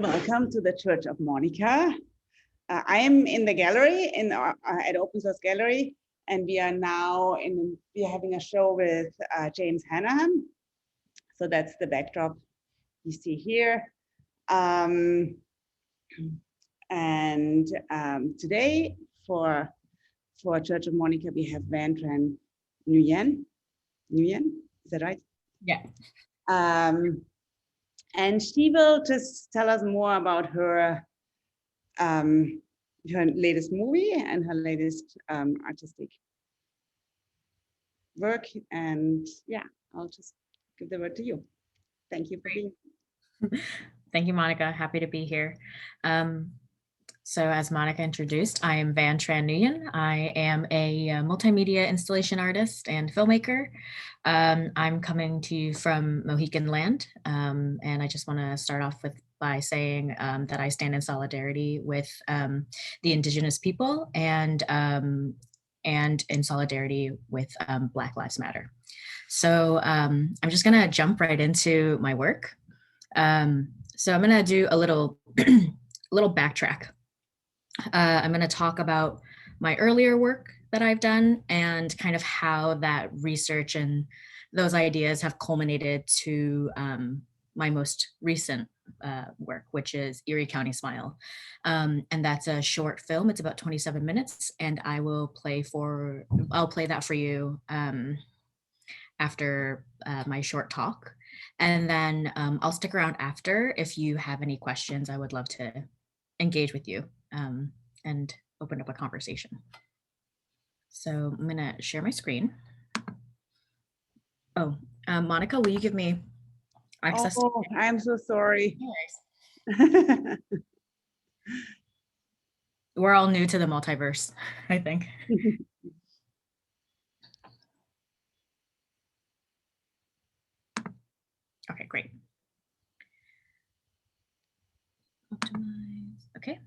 Welcome to the Church of Monika. I am in the gallery at Open Source Gallery, and we are now having a show with James Hanahan. So that's the backdrop you see here. Today for Church of Monika, we have Tran Nguyen. Nguyen, is that right? Yeah. And she will just tell us more about her latest movie and her latest artistic work. And yeah, I'll just give the word to you. Thank you for being here. Thank you, Monika. Happy to be here. So as Monika introduced, I am Tran Nguyen. I am a multimedia installation artist and filmmaker. I'm coming to you from Mohican land, and I just want to start off by saying that I stand in solidarity with the Indigenous people and in solidarity with Black Lives Matter. So I'm just going to jump right into my work. So I'm going to do a little backtrack. I'm going to talk about my earlier work that I've done and kind of how that research and those ideas have culminated to my most recent work, which is Erie County Smile. And that's a short film. It's about 27 minutes, and I'll play that for you after my short talk. And then I'll stick around after. If you have any questions, I would love to engage with you and open up a conversation. So I'm gonna share my screen. Oh, Monika, will you give me access? Oh, I'm so sorry. We're all new to the multiverse, I think. Okay, great. Optimize, okay.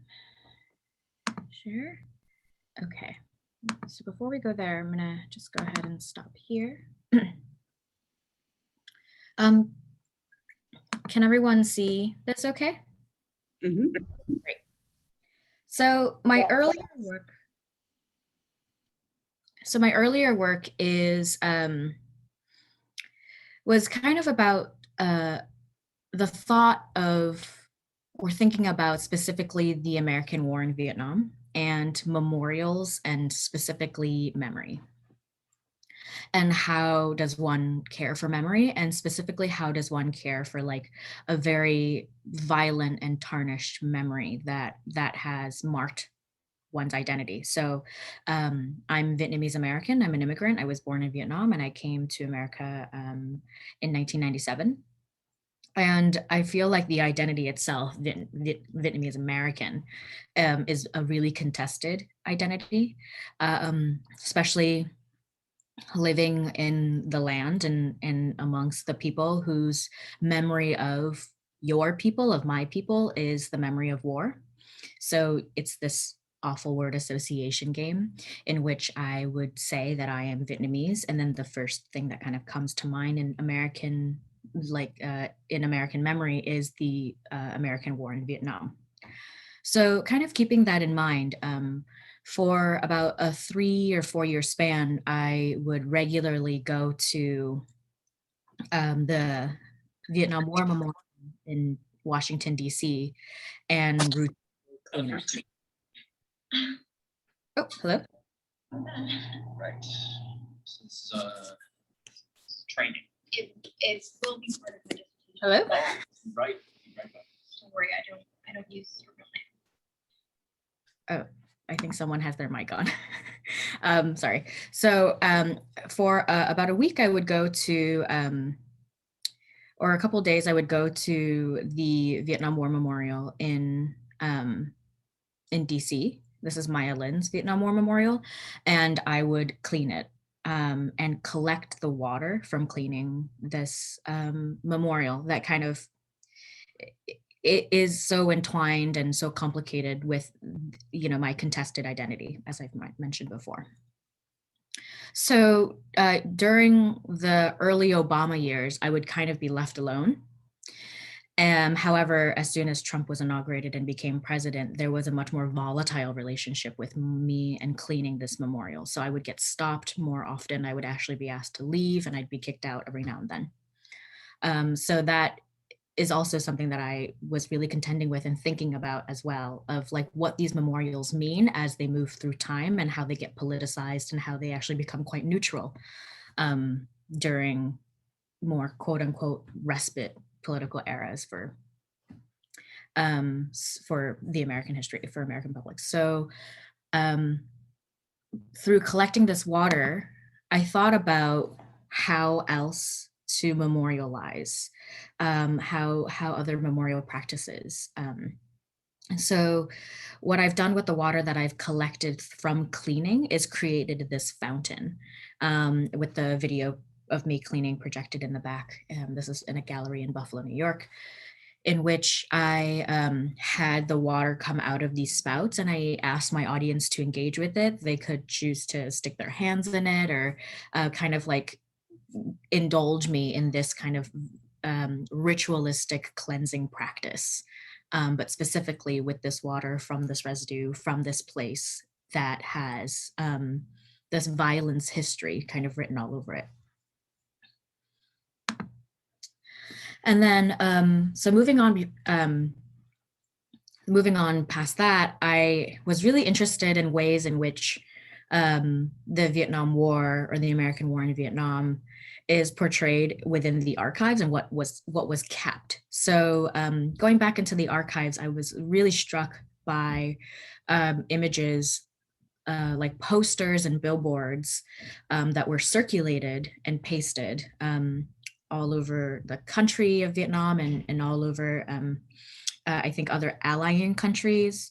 Share, okay. So before we go there, I'm gonna just go ahead and stop here. Can everyone see this okay? Mm-hmm. Great. So my earlier work is was kind of about the thought of, or thinking about specifically the American War in Vietnam and memorials, and specifically memory. And how does one care for memory, and specifically how does one care for like a very violent and tarnished memory that has marked one's identity. So I'm Vietnamese American. I'm an immigrant. I was born in Vietnam and I came to America in 1997. And I feel like the identity itself, Vietnamese American, is a really contested identity, especially living in the land and amongst the people whose memory of your people, of my people, is the memory of war. So it's this awful word association game in which I would say that I am Vietnamese, and then the first thing that kind of comes to mind in American memory is the American War in Vietnam. So kind of keeping that in mind, for about a 3 or 4 year span, I would regularly go to the Vietnam War Memorial in Washington, D.C. and clean it. Oh, hello. Right. This is training. It will be part of my dissertation. Hello. Right. Don't worry, I don't use your real name. Oh, I think someone has their mic on. Sorry. So for about a week, I would go to, or a couple of days, I would go to the Vietnam War Memorial in DC. This is Maya Lin's Vietnam War Memorial, and I would clean it and collect the water from cleaning this memorial that kind of, it is so entwined and so complicated with, you know, my contested identity, as I've mentioned before. So during the early Obama years, I would kind of be left alone. However, as soon as Trump was inaugurated and became president, there was a much more volatile relationship with me and cleaning this memorial. So I would get stopped more often. I would actually be asked to leave and I'd be kicked out every now and then. So that is also something that I was really contending with and thinking about as well, of like what these memorials mean as they move through time and how they get politicized and how they actually become quite neutral during more quote unquote respite political eras for the American history, for American public. So through collecting this water, I thought about how else to memorialize, how other memorial practices. And so what I've done with the water that I've collected from cleaning is created this fountain with the video of me cleaning projected in the back. This is in a gallery in Buffalo, New York, in which I had the water come out of these spouts, and I asked my audience to engage with it. They could choose to stick their hands in it or kind of like indulge me in this kind of ritualistic cleansing practice. But specifically with this water from this residue from this place that has this violence history kind of written all over it. And then, so moving on past that, I was really interested in ways in which the Vietnam War or the American War in Vietnam is portrayed within the archives and what was kept. So going back into the archives, I was really struck by images like posters and billboards that were circulated and pasted all over the country of Vietnam and all over, I think, other allying countries.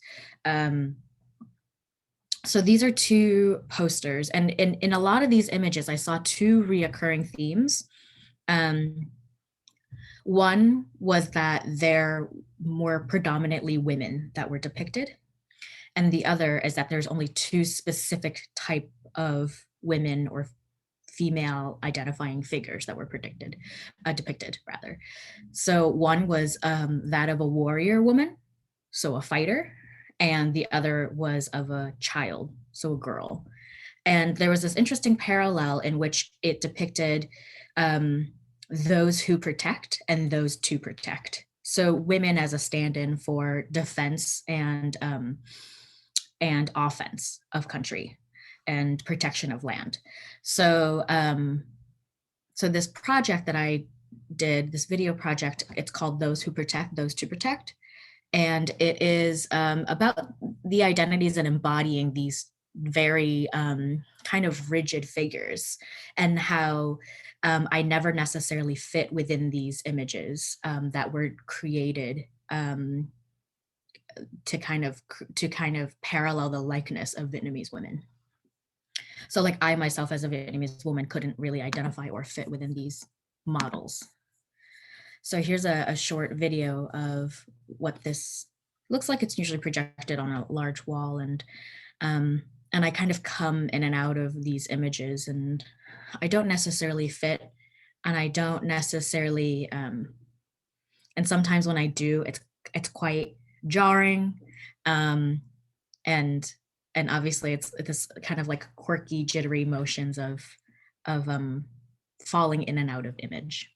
So these are two posters, and in a lot of these images, I saw two reoccurring themes. One was that there were predominantly women that were depicted, and the other is that there's only two specific type of women or female identifying figures that were depicted rather. So one was that of a warrior woman, so a fighter, and the other was of a child, so a girl. And there was this interesting parallel in which it depicted those who protect and those to protect. So women as a stand-in for defense and offense of country and protection of land. So, so this project that I did, this video project, it's called Those Who Protect, Those to Protect. And it is about the identities and embodying these very kind of rigid figures and how I never necessarily fit within these images that were created to kind of parallel the likeness of Vietnamese women. So like I myself as a Vietnamese woman couldn't really identify or fit within these models. So here's a short video of what this looks like. It's usually projected on a large wall, and I kind of come in and out of these images, and I don't necessarily fit, and I don't necessarily, and sometimes when I do, it's quite jarring, and obviously it's this kind of like quirky, jittery motions of falling in and out of image.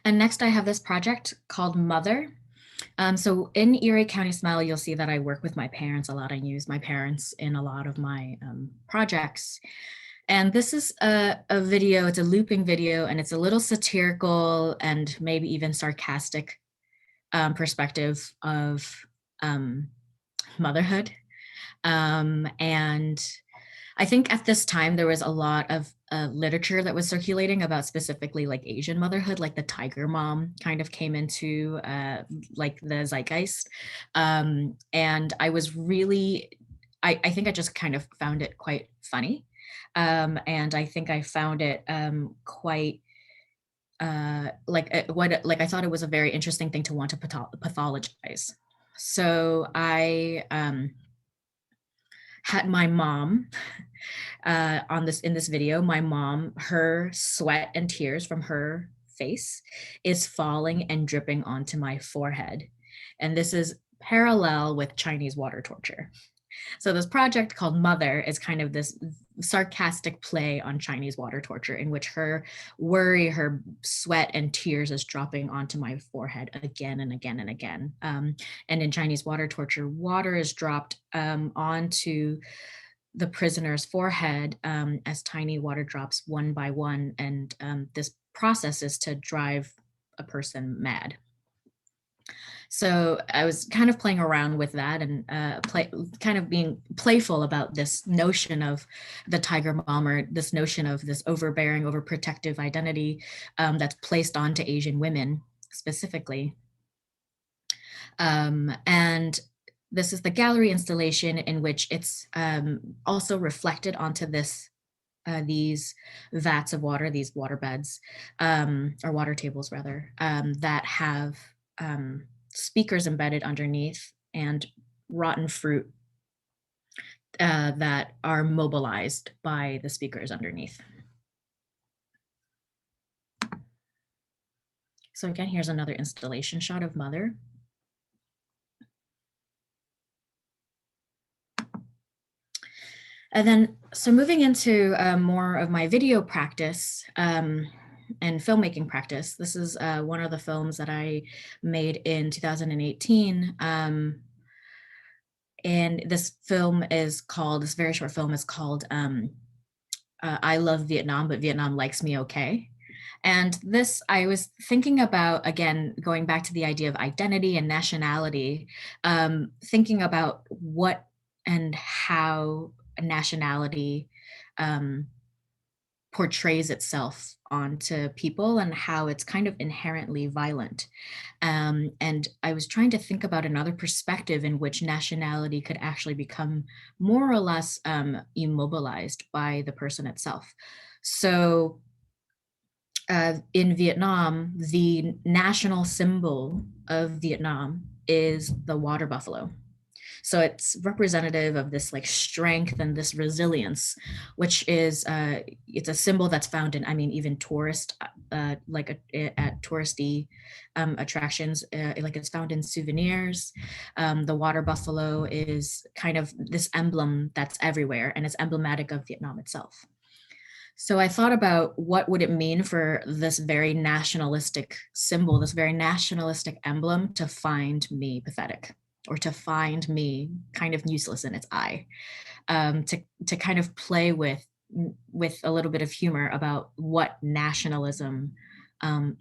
And next I have this project called Mother. So in Erie County Smile, you'll see that I work with my parents a lot. I use my parents in a lot of my projects. And this is a video, it's a looping video, and it's a little satirical and maybe even sarcastic perspective of motherhood. And I think at this time there was a lot of literature that was circulating about specifically like Asian motherhood, like the tiger mom kind of came into like the zeitgeist. And I was really, I think I just kind of found it quite funny. And I think I found it quite I thought it was a very interesting thing to want to pathologize. So I had my mom in this video. My mom, her sweat and tears from her face is falling and dripping onto my forehead. And this is parallel with Chinese water torture. So this project called Mother is kind of this sarcastic play on Chinese water torture, in which her worry, her sweat and tears is dropping onto my forehead again and again and again. And in Chinese water torture, water is dropped onto the prisoner's forehead as tiny water drops one by one. And this process is to drive a person mad. So I was kind of playing around with that and kind of being playful about this notion of the tiger mom, or this notion of this overbearing, overprotective identity that's placed onto Asian women specifically. And this is the gallery installation in which it's also reflected onto these vats of water, these water beds, or water tables rather, that have speakers embedded underneath and rotten fruit that are mobilized by the speakers underneath. So again, here's another installation shot of Mother. And then, so moving into more of my video practice, and filmmaking practice. This is one of the films that I made in 2018. And this film is called, this very short film is called I Love Vietnam, but Vietnam Likes Me Okay. And this, I was thinking about, again, going back to the idea of identity and nationality, thinking about what and how nationality portrays itself onto people and how it's kind of inherently violent. And I was trying to think about another perspective in which nationality could actually become more or less immobilized by the person itself. So in Vietnam, the national symbol of Vietnam is the water buffalo. So it's representative of this like strength and this resilience, which is, it's a symbol that's found in, I mean, even tourist, at touristy attractions, like it's found in souvenirs. The water buffalo is kind of this emblem that's everywhere, and it's emblematic of Vietnam itself. So I thought about what would it mean for this very nationalistic symbol, this very nationalistic emblem, to find me pathetic, or to find me kind of useless in its eye, to kind of play with a little bit of humor about what nationalism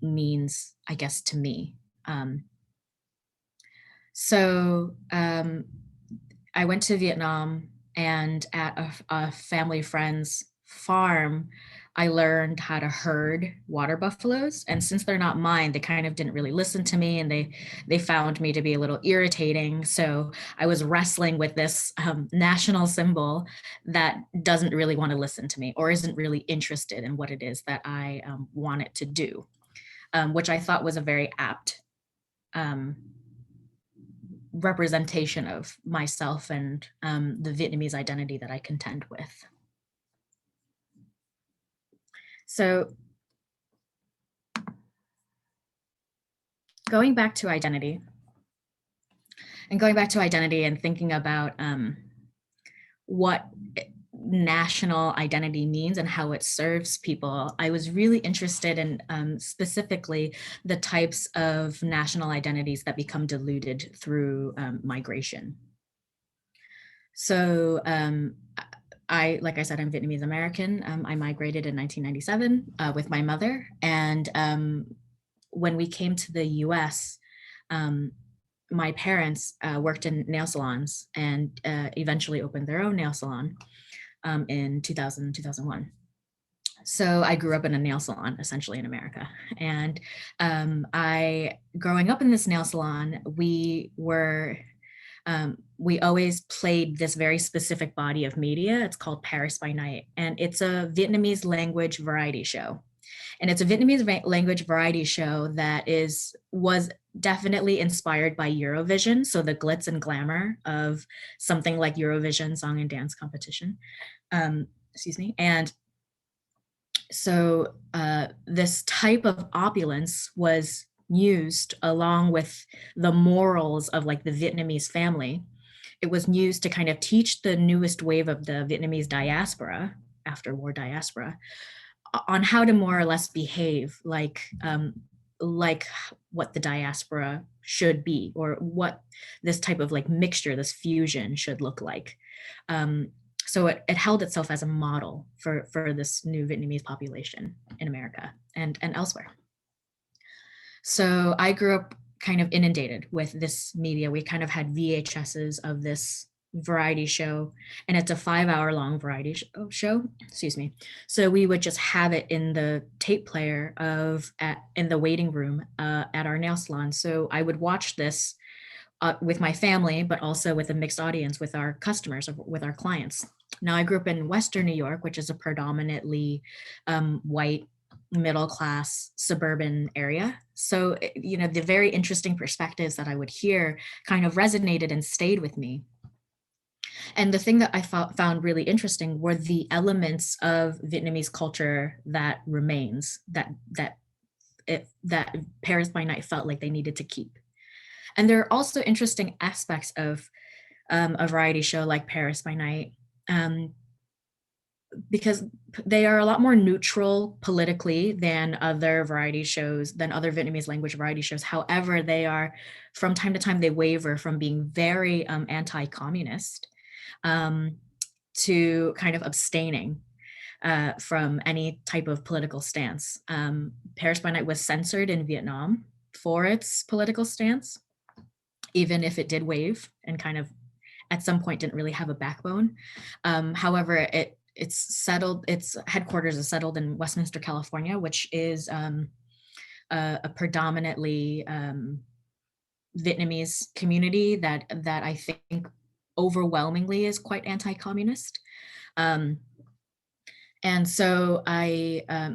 means, I guess, to me. So I went to Vietnam, and at a family friend's farm, I learned how to herd water buffaloes. And since they're not mine, they kind of didn't really listen to me, and they found me to be a little irritating. So I was wrestling with this national symbol that doesn't really want to listen to me, or isn't really interested in what it is that I want it to do, which I thought was a very apt representation of myself and the Vietnamese identity that I contend with. So going back to identity and thinking about what national identity means and how it serves people, I was really interested in specifically the types of national identities that become diluted through migration. So like I said, I'm Vietnamese American. I migrated in 1997 with my mother. And when we came to the US, my parents worked in nail salons and eventually opened their own nail salon in 2000, 2001. So I grew up in a nail salon, essentially, in America. And growing up in this nail salon, we always played this very specific body of media. It's called Paris by Night, and it's a Vietnamese-language variety show. And it's a Vietnamese language variety show that was definitely inspired by Eurovision, so the glitz and glamour of something like Eurovision song and dance competition. Excuse me. And so this type of opulence was used along with the morals of like the Vietnamese family. It was used to kind of teach the newest wave of the Vietnamese diaspora, after war diaspora, on how to more or less behave like what the diaspora should be, or what this type of like mixture, this fusion should look like. So it held itself as a model for this new Vietnamese population in America and elsewhere. So I grew up kind of inundated with this media. We kind of had VHSs of this variety show, and it's a 5-hour-long variety show, excuse me. So we would just have it in the tape player in the waiting room at our nail salon. So I would watch this with my family, but also with a mixed audience, with our customers, with our clients. Now I grew up in Western New York, which is a predominantly white, middle-class suburban area. So, you know, the very interesting perspectives that I would hear kind of resonated and stayed with me. And the thing that I found really interesting were the elements of Vietnamese culture that remains, that Paris by Night felt like they needed to keep. And there are also interesting aspects of a variety show like Paris by Night, because they are a lot more neutral politically than other variety shows, than other Vietnamese language variety shows. However, they are, from time to time, they waver from being very anti-communist to kind of abstaining from any type of political stance. Paris by Night was censored in Vietnam for its political stance, even if it did wave and kind of at some point didn't really have a backbone. However, its headquarters is settled in Westminster, California, which is a predominantly Vietnamese community that I think overwhelmingly is quite anti-communist. And so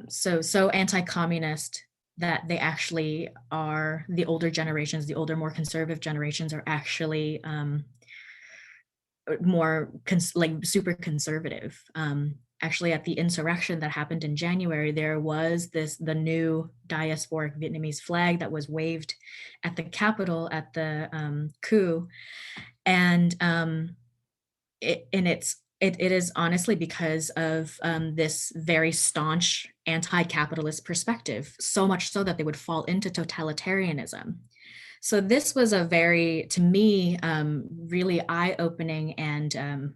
so anti-communist that they actually are, the older generations, the older, more conservative generations are actually more super conservative. Actually, at the insurrection that happened in January, there was the new diasporic Vietnamese flag that was waved at the Capitol at the coup, and it is honestly because of this very staunch anti-capitalist perspective, so much so that they would fall into totalitarianism. So this was a very, to me, really eye-opening and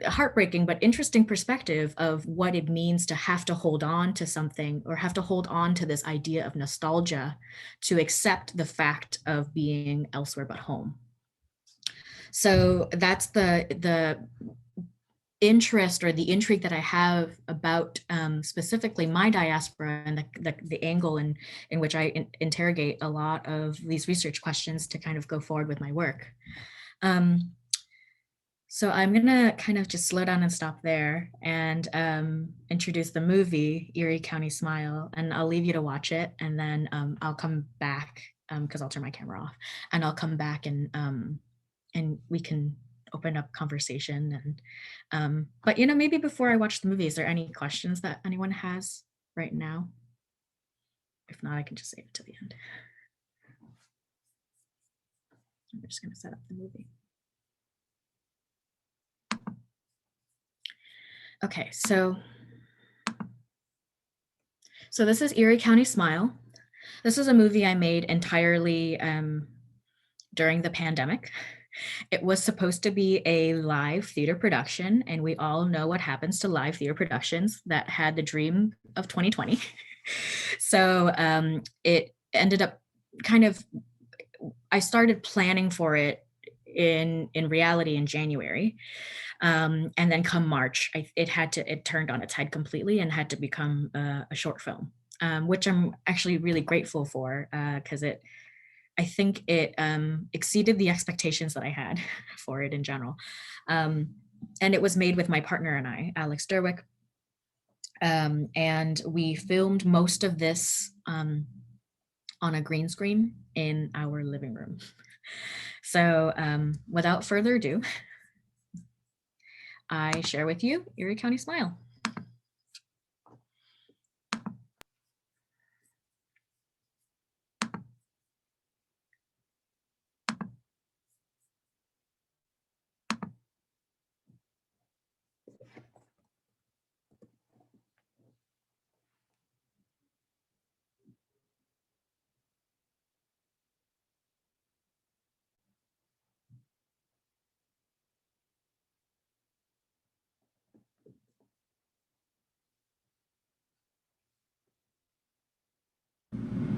heartbreaking but interesting perspective of what it means to have to hold on to something, or have to hold on to this idea of nostalgia to accept the fact of being elsewhere but home. So that's the interest or the intrigue that I have about specifically my diaspora and the angle in which I interrogate a lot of these research questions to kind of go forward with my work. So I'm gonna kind of just slow down and stop there and introduce the movie Erie County Smile, and I'll leave you to watch it, and then I'll come back because I'll turn my camera off, and I'll come back and we can open up conversation. And but you know, maybe before I watch the movie, is there any questions that anyone has right now? If not, I can just save it to the end. I'm just going to set up the movie. Okay, so this is Erie County Smile. This is a movie I made entirely during the pandemic. It was supposed to be a live theater production, and we all know what happens to live theater productions that had the dream of 2020. So it ended up kind of, I started planning for it in reality in January. And then come March, it turned on its head completely and had to become a short film, which I'm actually really grateful for, because I think it exceeded the expectations that I had for it in general. And it was made with my partner and I, Alex Derwick. And we filmed most of this on a green screen in our living room. So without further ado, I share with you Erie County Smile.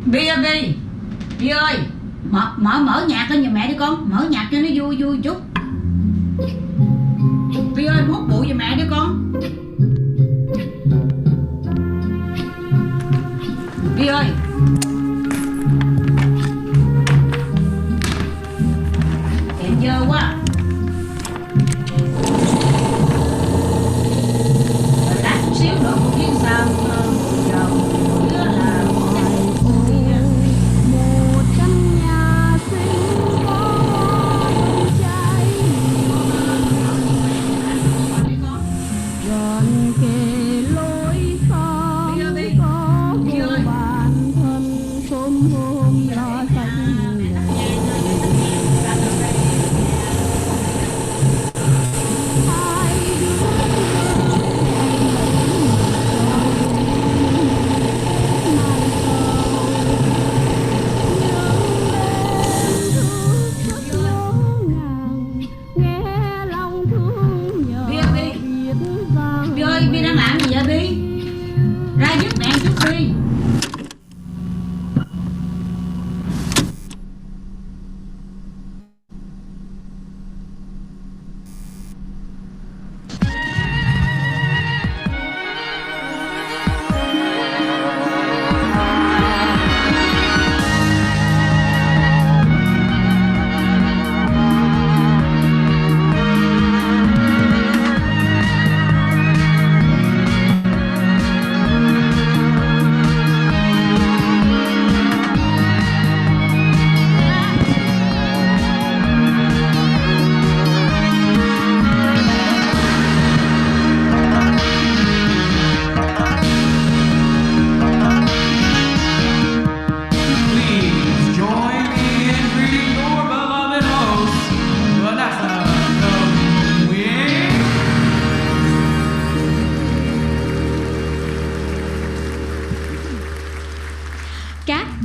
Bi ơi Bi, Bi ơi, mở nhạc lên giùm mẹ đi con, mở nhạc cho nó vui vui chút. Bi ơi, hút bụi giùm mẹ đi con. Bi ơi. Kẹt dơ quá. Rồi lát chút xíu nữa một chuyến sao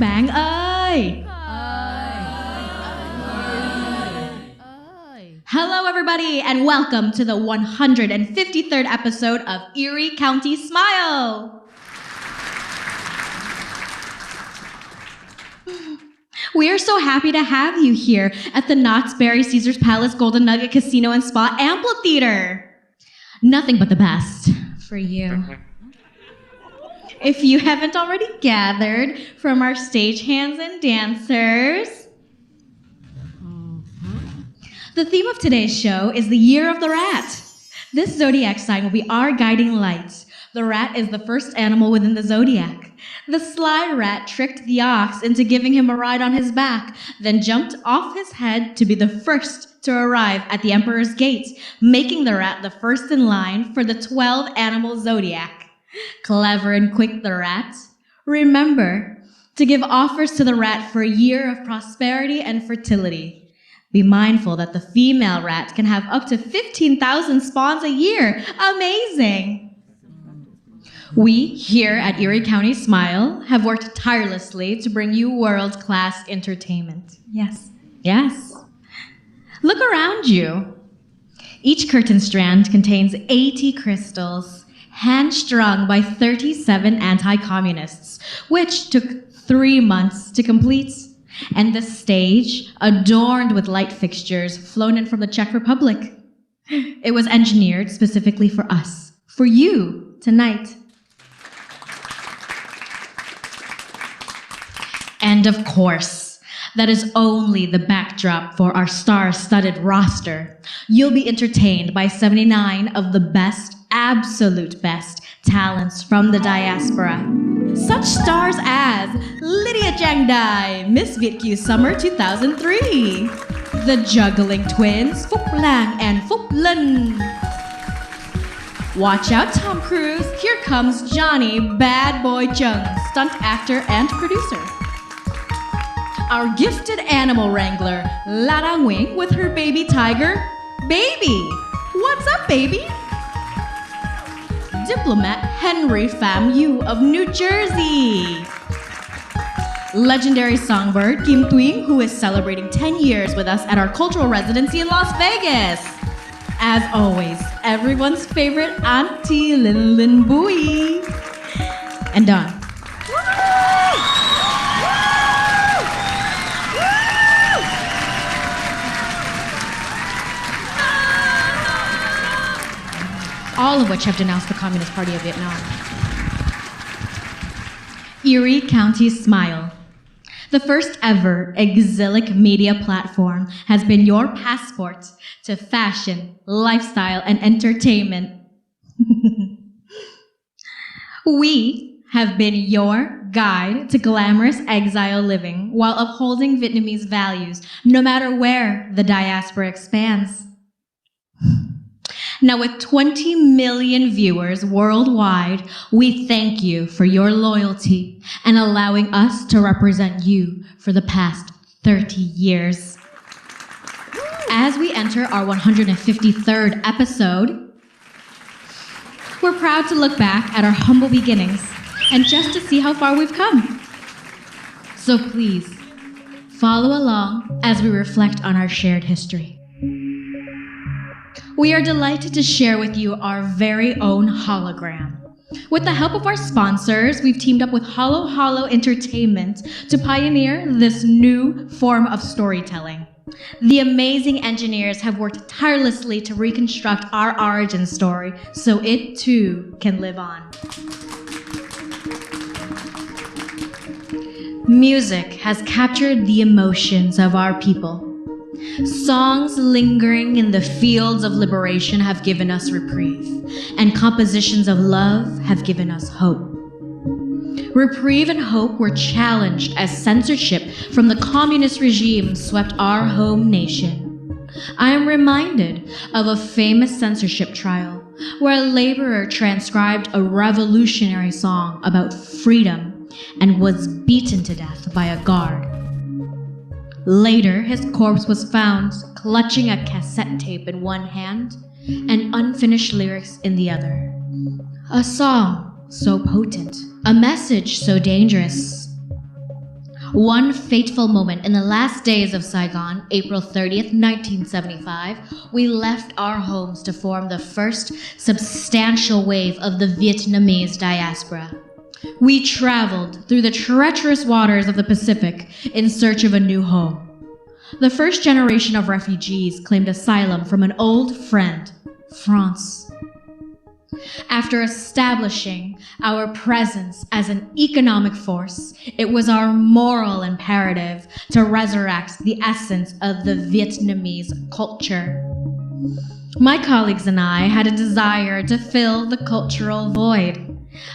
bạn ơi. Hello, everybody, and welcome to the 153rd episode of Erie County Smile. We are so happy to have you here at the Knott's Berry Caesars Palace Golden Nugget Casino and Spa Amphitheater. Nothing but the best for you. If you haven't already gathered from our stagehands and dancers, the theme of today's show is the Year of the Rat. This zodiac sign will be our guiding light. The rat is the first animal within the zodiac. The sly rat tricked the ox into giving him a ride on his back, then jumped off his head to be the first to arrive at the emperor's gate, making the rat the first in line for the 12-animal zodiac. Clever and quick the rat. Remember to give offers to the rat for a year of prosperity and fertility. Be mindful that the female rat can have up to 15,000 spawns a year. Amazing! We here at Erie County Smile have worked tirelessly to bring you world-class entertainment. Yes. Yes. Look around you. Each curtain strand contains 80 crystals, hand-strung by 37 anti-communists, which took 3 months to complete. And the stage, adorned with light fixtures flown in from the Czech Republic. It was engineered specifically for us, for you, tonight. And of course, that is only the backdrop for our star-studded roster. You'll be entertained by 79 of the best, absolute best talents from the diaspora. Such stars as Lydia Giang Dai, Miss Viet Q Summer 2003, the juggling twins Phúc Lang and Phúc Lân. Watch out, Tom Cruise. Here comes Johnny Bad Boy Chung, stunt actor and producer. Our gifted animal wrangler, Tran Nguyen, with her baby tiger, Baby. What's up, baby? Diplomat Henry Pham Yu of New Jersey. Legendary songbird Kim Thuy, who is celebrating 10 years with us at our cultural residency in Las Vegas. As always, everyone's favorite Auntie Lin Lin Bui. And Don. All of which have denounced the Communist Party of Vietnam. Erie County Smile. The first ever exilic media platform has been your passport to fashion, lifestyle, and entertainment. We have been your guide to glamorous exile living while upholding Vietnamese values, no matter where the diaspora expands. Now, with 20 million viewers worldwide, we thank you for your loyalty and allowing us to represent you for the past 30 years. As we enter our 153rd episode, we're proud to look back at our humble beginnings and just to see how far we've come. So please, follow along as we reflect on our shared history. We are delighted to share with you our very own hologram. With the help of our sponsors, we've teamed up with Hollow Hollow Entertainment to pioneer this new form of storytelling. The amazing engineers have worked tirelessly to reconstruct our origin story so it too can live on. Music has captured the emotions of our people. Songs lingering in the fields of liberation have given us reprieve, and compositions of love have given us hope. Reprieve and hope were challenged as censorship from the communist regime swept our home nation. I am reminded of a famous censorship trial where a laborer transcribed a revolutionary song about freedom and was beaten to death by a guard. Later, his corpse was found clutching a cassette tape in one hand and unfinished lyrics in the other. A song so potent, a message so dangerous. One fateful moment in the last days of Saigon, April 30th, 1975, we left our homes to form the first substantial wave of the Vietnamese diaspora. We traveled through the treacherous waters of the Pacific in search of a new home. The first generation of refugees claimed asylum from an old friend, France. After establishing our presence as an economic force, it was our moral imperative to resurrect the essence of the Vietnamese culture. My colleagues and I had a desire to fill the cultural void.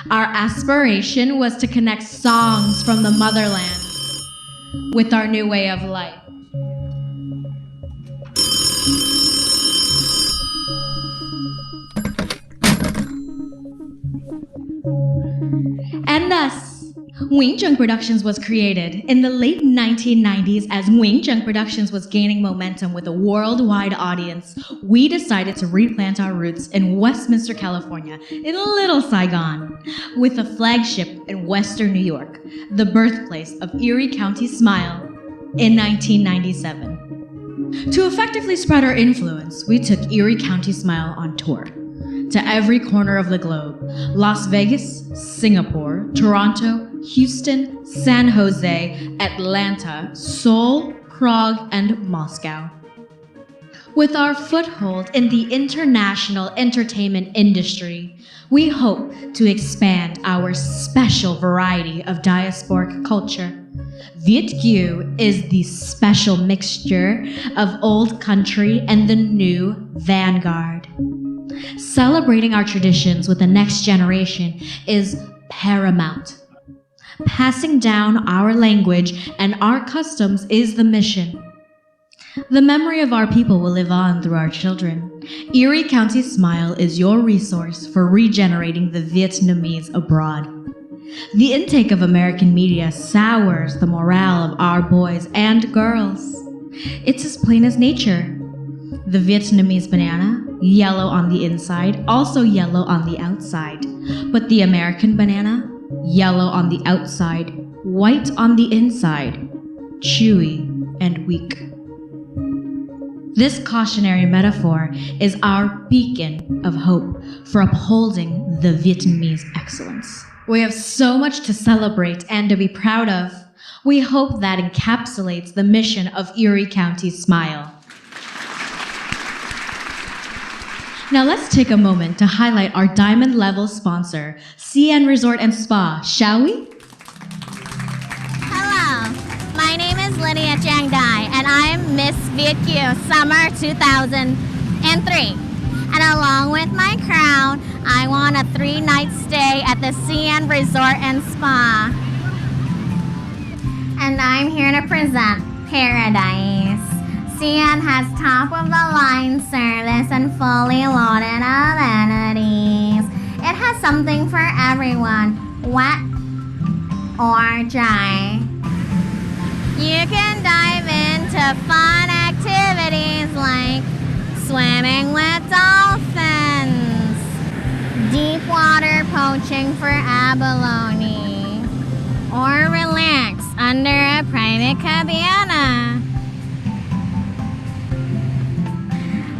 Our aspiration was to connect songs from the motherland with our new way of life. And thus, Nguyen Chung Productions was created in the late 1990s. As Nguyen Chung Productions was gaining momentum with a worldwide audience. We decided to replant our roots in Westminster, California, in Little Saigon, with a flagship in Western New York, the birthplace of Erie County Smile, in 1997. To effectively spread our influence, we took Erie County Smile on tour to every corner of the globe: Las Vegas, Singapore, Toronto, Houston, San Jose, Atlanta, Seoul, Prague, and Moscow. With our foothold in the international entertainment industry, we hope to expand our special variety of diasporic culture. Viet Q is the special mixture of old country and the new vanguard. Celebrating our traditions with the next generation is paramount. Passing down our language and our customs is the mission. The memory of our people will live on through our children. Erie County Smile is your resource for regenerating the Vietnamese abroad. The intake of American media sours the morale of our boys and girls. It's as plain as nature. The Vietnamese banana, yellow on the inside, also yellow on the outside. But the American banana, yellow on the outside, white on the inside, chewy and weak. This cautionary metaphor is our beacon of hope for upholding the Vietnamese excellence. We have so much to celebrate and to be proud of. We hope that encapsulates the mission of Erie County Smile. Now let's take a moment to highlight our diamond level sponsor, CN Resort and Spa, shall we? Hello, my name is Lydia Zhang, and I am Miss VQ Summer 2003. And along with my crown, I want a 3-night stay at the CN Resort and Spa. And I'm here to present Paradise. CN has top-of-the-line service and fully loaded amenities. It has something for everyone, wet or dry. You can dive into fun activities like swimming with dolphins, deep water poaching for abalone, or relax under a private cabana.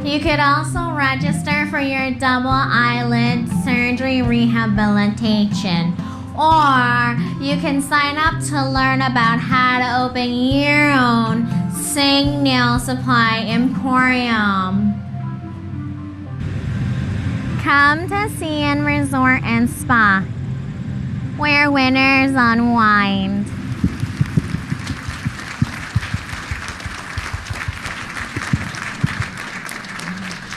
You could also register for your double eyelid surgery rehabilitation, or you can sign up to learn about how to open your own Sing Nail Supply Emporium. Come to CN Resort and Spa, where winners unwind.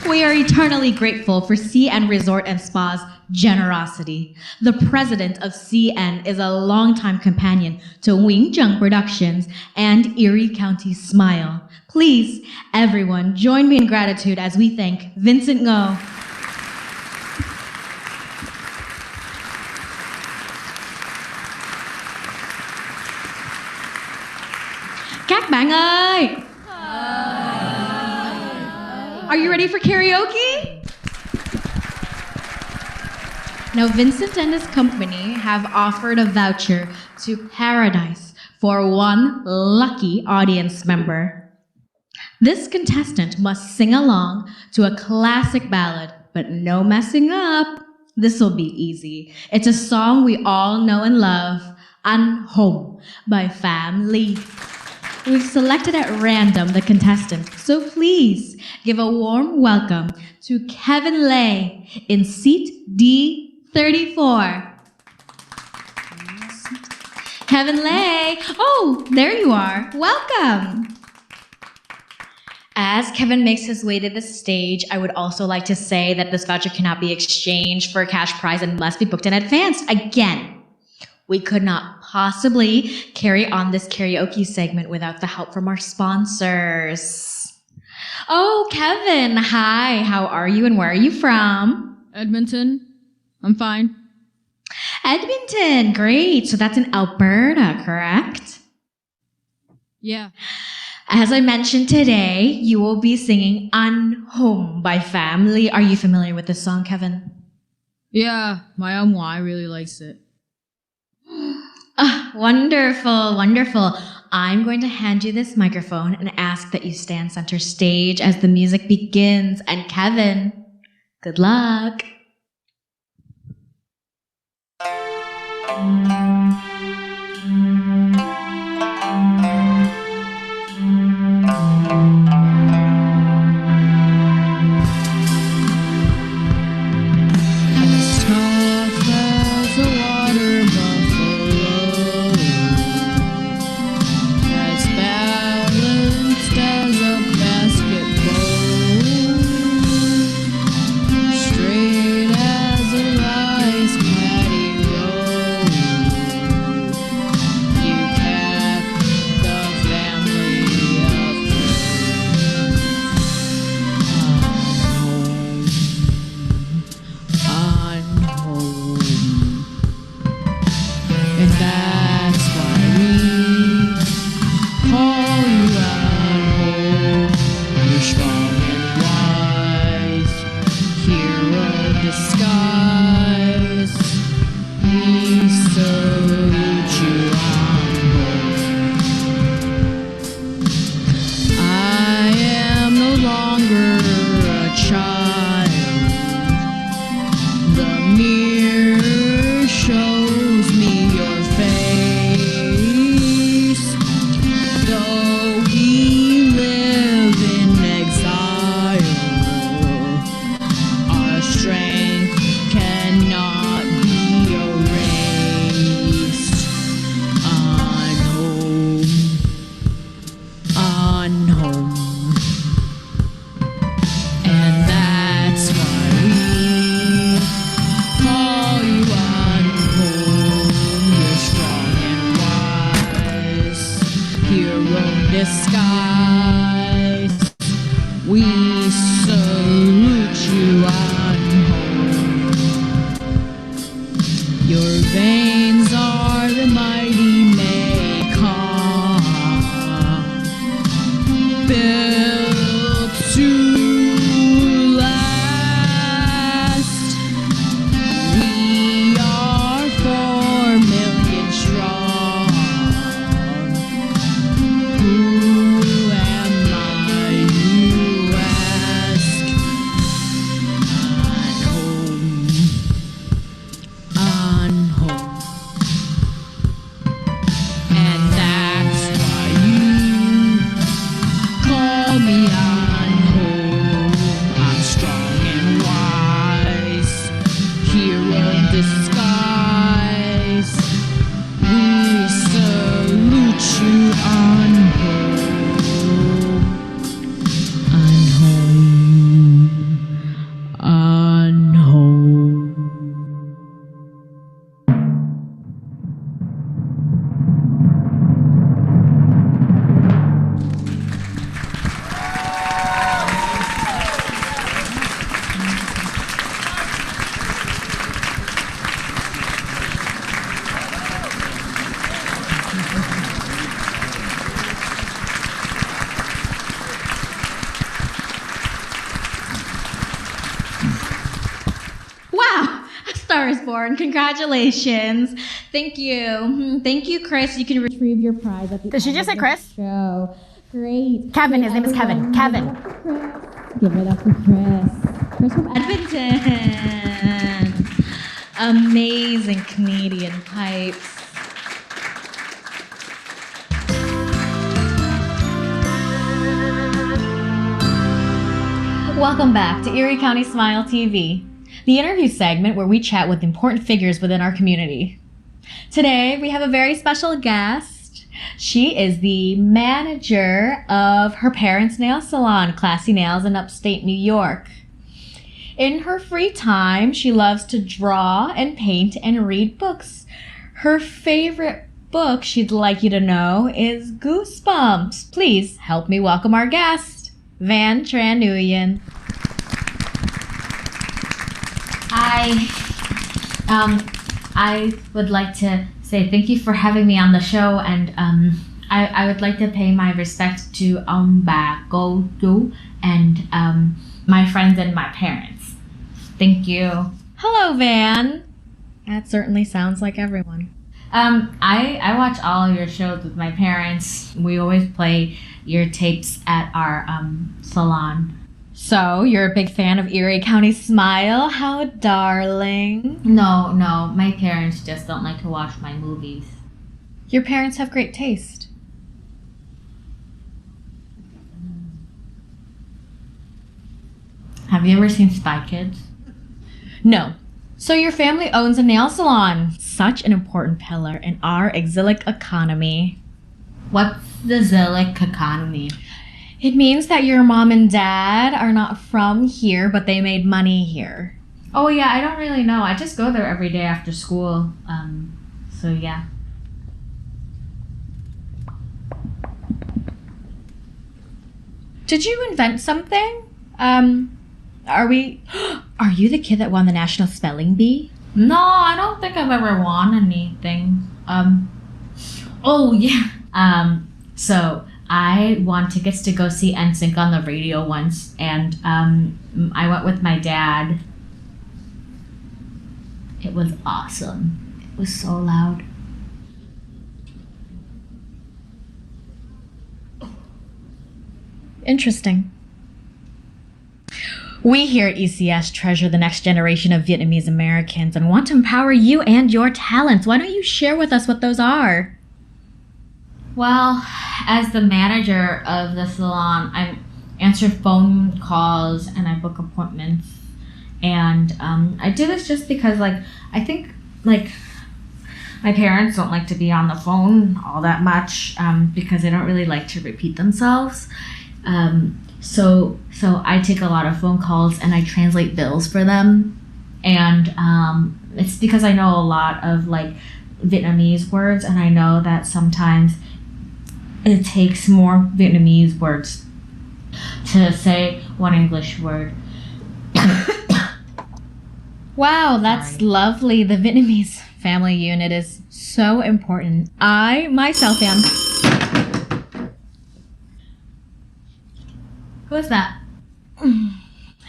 We are eternally grateful for CN Resort and Spa's generosity. The president of CN is a longtime companion to Wing Zhang Productions and Erie County Smile. Please, everyone, join me in gratitude as we thank Vincent Ngo, Các bạn ơi! Are you ready for karaoke? Now, Vincent and his company have offered a voucher to Paradise for one lucky audience member. This contestant must sing along to a classic ballad, but no messing up. This will be easy. It's a song we all know and love, Anh Hùng by Pham Ly. We've selected at random the contestant, so please give a warm welcome to Kevin Lay in seat D34. Kevin Lay, oh, there you are. Welcome. As Kevin makes his way to the stage, I would also like to say that this voucher cannot be exchanged for a cash prize and must be booked in advance. Again, we could not possibly carry on this karaoke segment without the help from our sponsors. Oh, Kevin, hi, how are you and where are you from? Edmonton. I'm fine. Edmonton, great. So that's in Alberta, correct? Yeah. As I mentioned today, you will be singing Anh Hùng by Pham Ly. Are you familiar with this song, Kevin? Yeah, my I really likes it. Wonderful, wonderful. I'm going to hand you this microphone and ask that you stand center stage as the music begins. And Kevin, good luck. Straight as a rice paddy roll. Wow, a star is born. Congratulations. Thank you. Thank you, Chris. You can retrieve your prize at the Did she end just of say the Chris? Show. Great. Kevin, his name is Kevin. Kevin. Give it up for Chris. Chris from Edmonton. Amazing Canadian pipes. Welcome back to Erie County Smile TV, the interview segment where we chat with important figures within our community. Today, we have a very special guest. She is the manager of her parents' nail salon, Classy Nails, in upstate New York. In her free time, she loves to draw and paint and read books. Her favorite book she'd like you to know is Goosebumps. Please help me welcome our guest, Tran Nguyen. I would like to say thank you for having me on the show, and I would like to pay my respect to bà, cô, chú, and my friends and my parents. Thank you. Hello, Van. That certainly sounds like everyone. I watch all your shows with my parents. We always play your tapes at our salon. So, you're a big fan of Erie County Smile? How darling. No, my parents just don't like to watch my movies. Your parents have great taste. Have you ever seen Spy Kids? No. So your family owns a nail salon. Such an important pillar in our exilic economy. What's the Zilic economy? It means that your mom and dad are not from here, but they made money here. Oh yeah, I don't really know. I just go there every day after school. So yeah. Did you invent something? Are you the kid that won the National Spelling Bee? No, I don't think I've ever won anything. Oh yeah. So I won tickets to go see NSYNC on the radio once, and I went with my dad. It was awesome. It was so loud. Interesting. We here at ECS treasure the next generation of Vietnamese Americans and want to empower you and your talents. Why don't you share with us what those are? Well, as the manager of the salon, I answer phone calls and I book appointments. And I do this just because, I think, my parents don't like to be on the phone all that much because they don't really like to repeat themselves. So I take a lot of phone calls and I translate bills for them. And it's because I know a lot of, Vietnamese words, and I know that sometimes it takes more Vietnamese words to say one English word. Wow, that's lovely. The Vietnamese family unit is so important. I myself am. Who is that?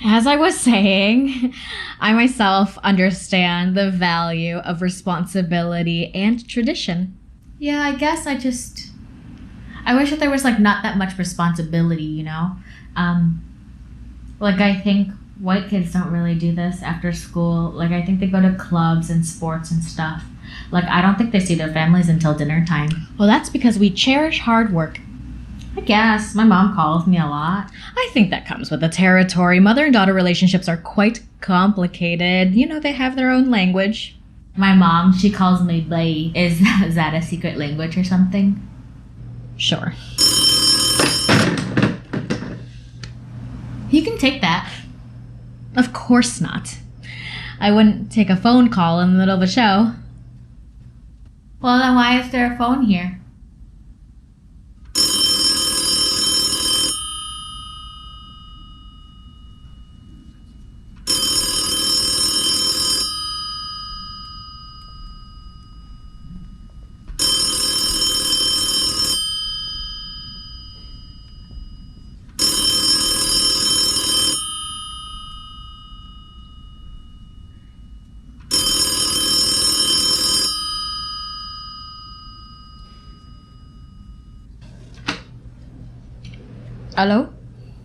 As I was saying, I myself understand the value of responsibility and tradition. Yeah, I guess I wish that there was not that much responsibility, you know? I think white kids don't really do this after school. I think they go to clubs and sports and stuff. I don't think they see their families until dinner time. Well, that's because we cherish hard work. I guess. My mom calls me a lot. I think that comes with the territory. Mother and daughter relationships are quite complicated. You know, they have their own language. My mom, she calls me Blay. Is that a secret language or something? Sure. You can take that. Of course not. I wouldn't take a phone call in the middle of a show. Well, then why is there a phone here? Hello?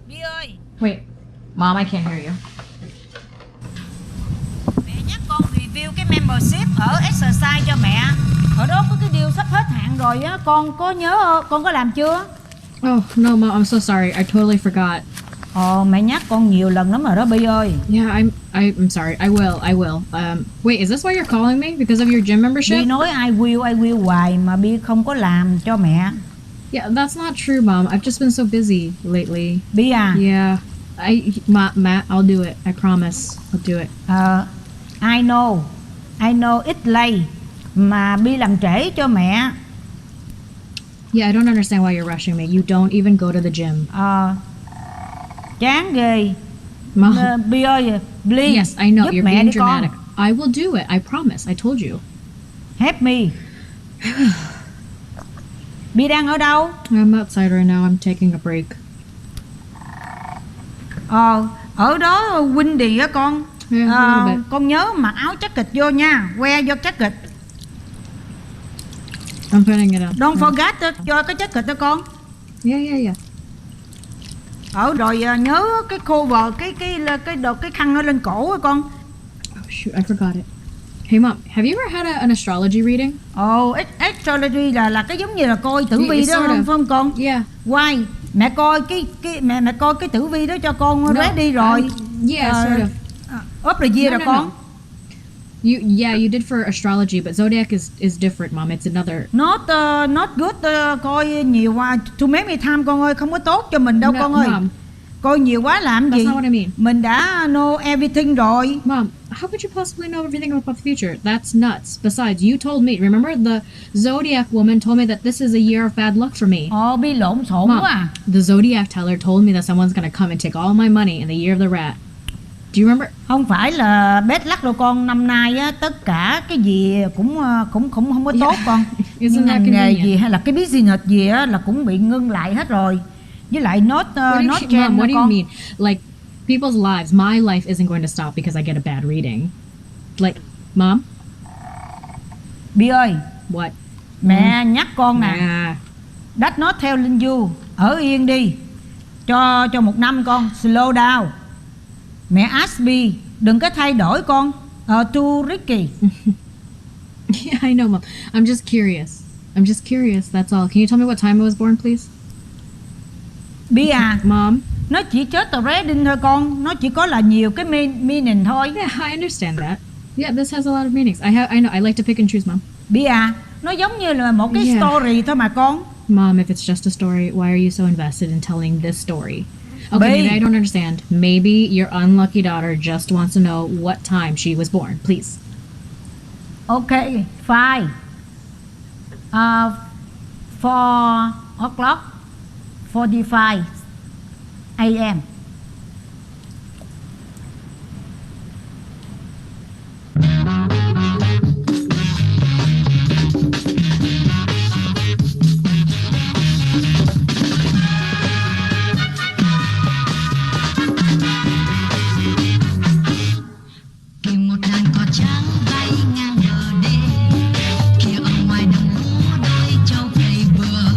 Bi ơi, Wait, Mom, I can't hear you. mẹ nhắc con review cái membership ở exercise cho mẹ. Ở đó có cái deal sắp hết hạn rồi á, con có nhớ, con có làm chưa? Oh, no, Mom, I'm so sorry. I totally forgot. Mẹ nhắc con nhiều lần lắm rồi đó Bi ơi. Yeah, I'm sorry. I will. Wait, is this why you're calling me? Because of your gym membership? Bi nói I will hoài mà Bi không có làm cho mẹ. Yeah, that's not true, Mom. I've just been so busy lately. Bi à? Yeah. Matt, I'll do it. I promise. I'll do it. I know it's late mà Bi làm trễ cho mẹ. Yeah, I don't understand why you're rushing me. You don't even go to the gym. Chán ghê. Mom. Bi ơi, please. Yes, I know. Giúp You're mẹ being đi con. dramatic. I will do it. I promise. I told you. Help me. Bi đang ở đâu? I'm outside right now. I'm taking a break. Ở đó windy á con. Yeah, a little bit. Con nhớ mặc áo jacket vô nha. Wear your jacket. I'm putting it on. Don't forget cho cái jacket đó con. Yeah. Rồi nhớ cái cover cái khăn nó lên cổ á con. Oh shoot, I forgot it. Hey Mom, have you ever had an astrology reading? Astrology là cái giống như là coi tử vi It's đó sort phải of. không con? Yeah. Why? Mẹ coi mẹ coi cái tử vi đó cho con ready rồi. Yeah, sort of. Up the year No, rồi no, con. no. You did for astrology, but zodiac is different, Mom. It's another. Not good coi nhiều quá. Too many time con ơi, không có tốt cho mình đâu No, con ơi. Mom, Coi nhiều quá làm that's gì? not what I mean. Mình đã know everything rồi. Mom, how could you possibly know everything about the future? That's nuts. Besides, you told me. Remember, the zodiac woman told me that this is a year of bad luck for me. Bi lộn xộn Mom, quá à. the zodiac teller told me that someone's gonna come and take all my money in the year of the rat. Do you remember? Không phải là bad luck đâu con, năm nay á tất cả cái gì cũng không có tốt con. Isn't Nhưng that ngành nghề convenient? gì hay là cái business gì á là cũng bị ngưng lại hết rồi. Với lại not What do you, trend Mom, what do you con. mean? Like, people's lives, my life isn't going to stop because I get a bad reading. Like, Mom? Bi ơi, What? mẹ nhắc con nè. Nah. That's not telling you. Ở yên đi. Cho 1 năm con. Slow down. Mẹ ask me. Đừng có thay đổi con. Too risky. Yeah, I know, Mom. I'm just curious. That's all. Can you tell me what time I was born, please? Bi à, Mom? nó chỉ chết tờ reading thôi con. Nó chỉ có là nhiều cái meaning thôi. Yeah, I understand that. Yeah, this has a lot of meanings. I know. I like to pick and choose, Mom. Bi à, nó giống như là một cái Yeah. story thôi mà con. Mom, if it's just a story, why are you so invested in telling this story? Okay, Babe. maybe I don't understand. Maybe your unlucky daughter just wants to know what time she was born, please. Okay, fine. 4 o'clock 45 a.m. Kìm một đàn cò trắng bay ngang bờ đê, kia ở ngoài đồng hú đôi trâu cày bừa,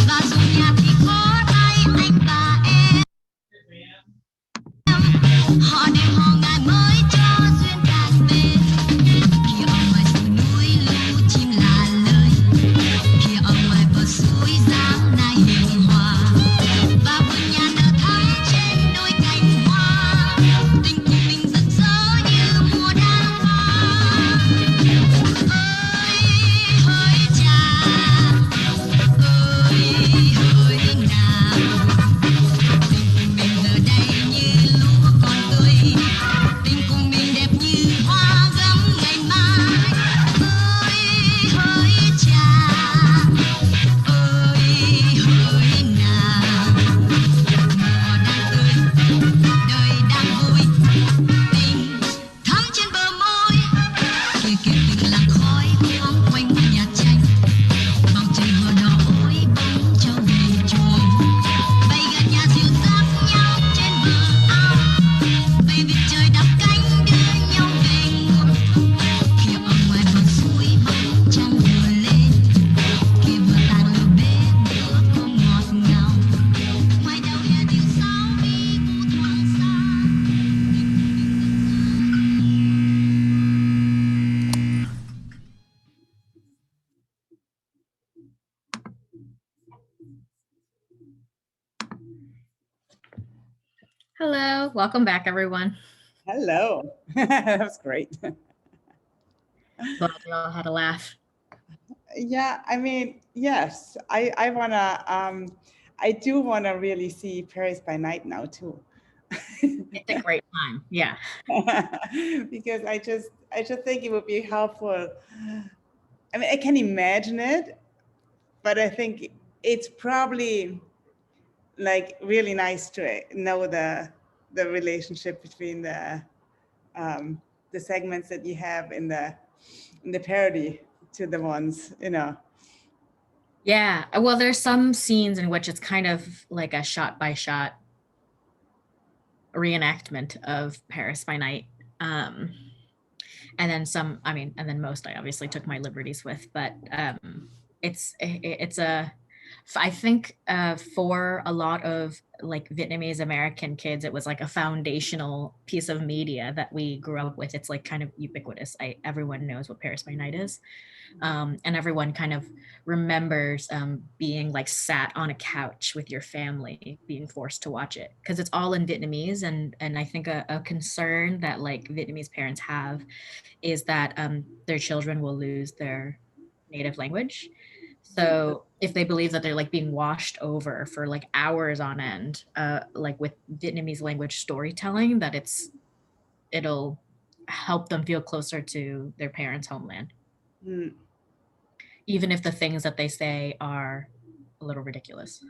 và dù nhà thì có tay anh và em. Hello, welcome back, everyone. Hello. That was great. Glad you all had a laugh. Yeah, I mean, yes, I wanna, I do wanna really see Paris by Night now too. It's a great time. Yeah. Because I just think it would be helpful. I mean, I can imagine it, but I think it's probably like really nice to know the relationship between the segments that you have in the parody to the ones, you know. Yeah. Well, there's some scenes in which it's kind of like a shot by shot reenactment of Paris by Night. And then some, I mean, and then most I obviously took my liberties with, but it's a, I think for a lot of like Vietnamese American kids, it was like a foundational piece of media that we grew up with. It's like kind of ubiquitous. Everyone knows what Paris by Night is. And everyone kind of remembers being like sat on a couch with your family, being forced to watch it because it's all in Vietnamese. And I think a concern that like Vietnamese parents have is that their children will lose their native language. So if they believe that they're like being washed over for like hours on end, like with Vietnamese language storytelling, that it'll help them feel closer to their parents' homeland. Mm. Even if the things that they say are a little ridiculous.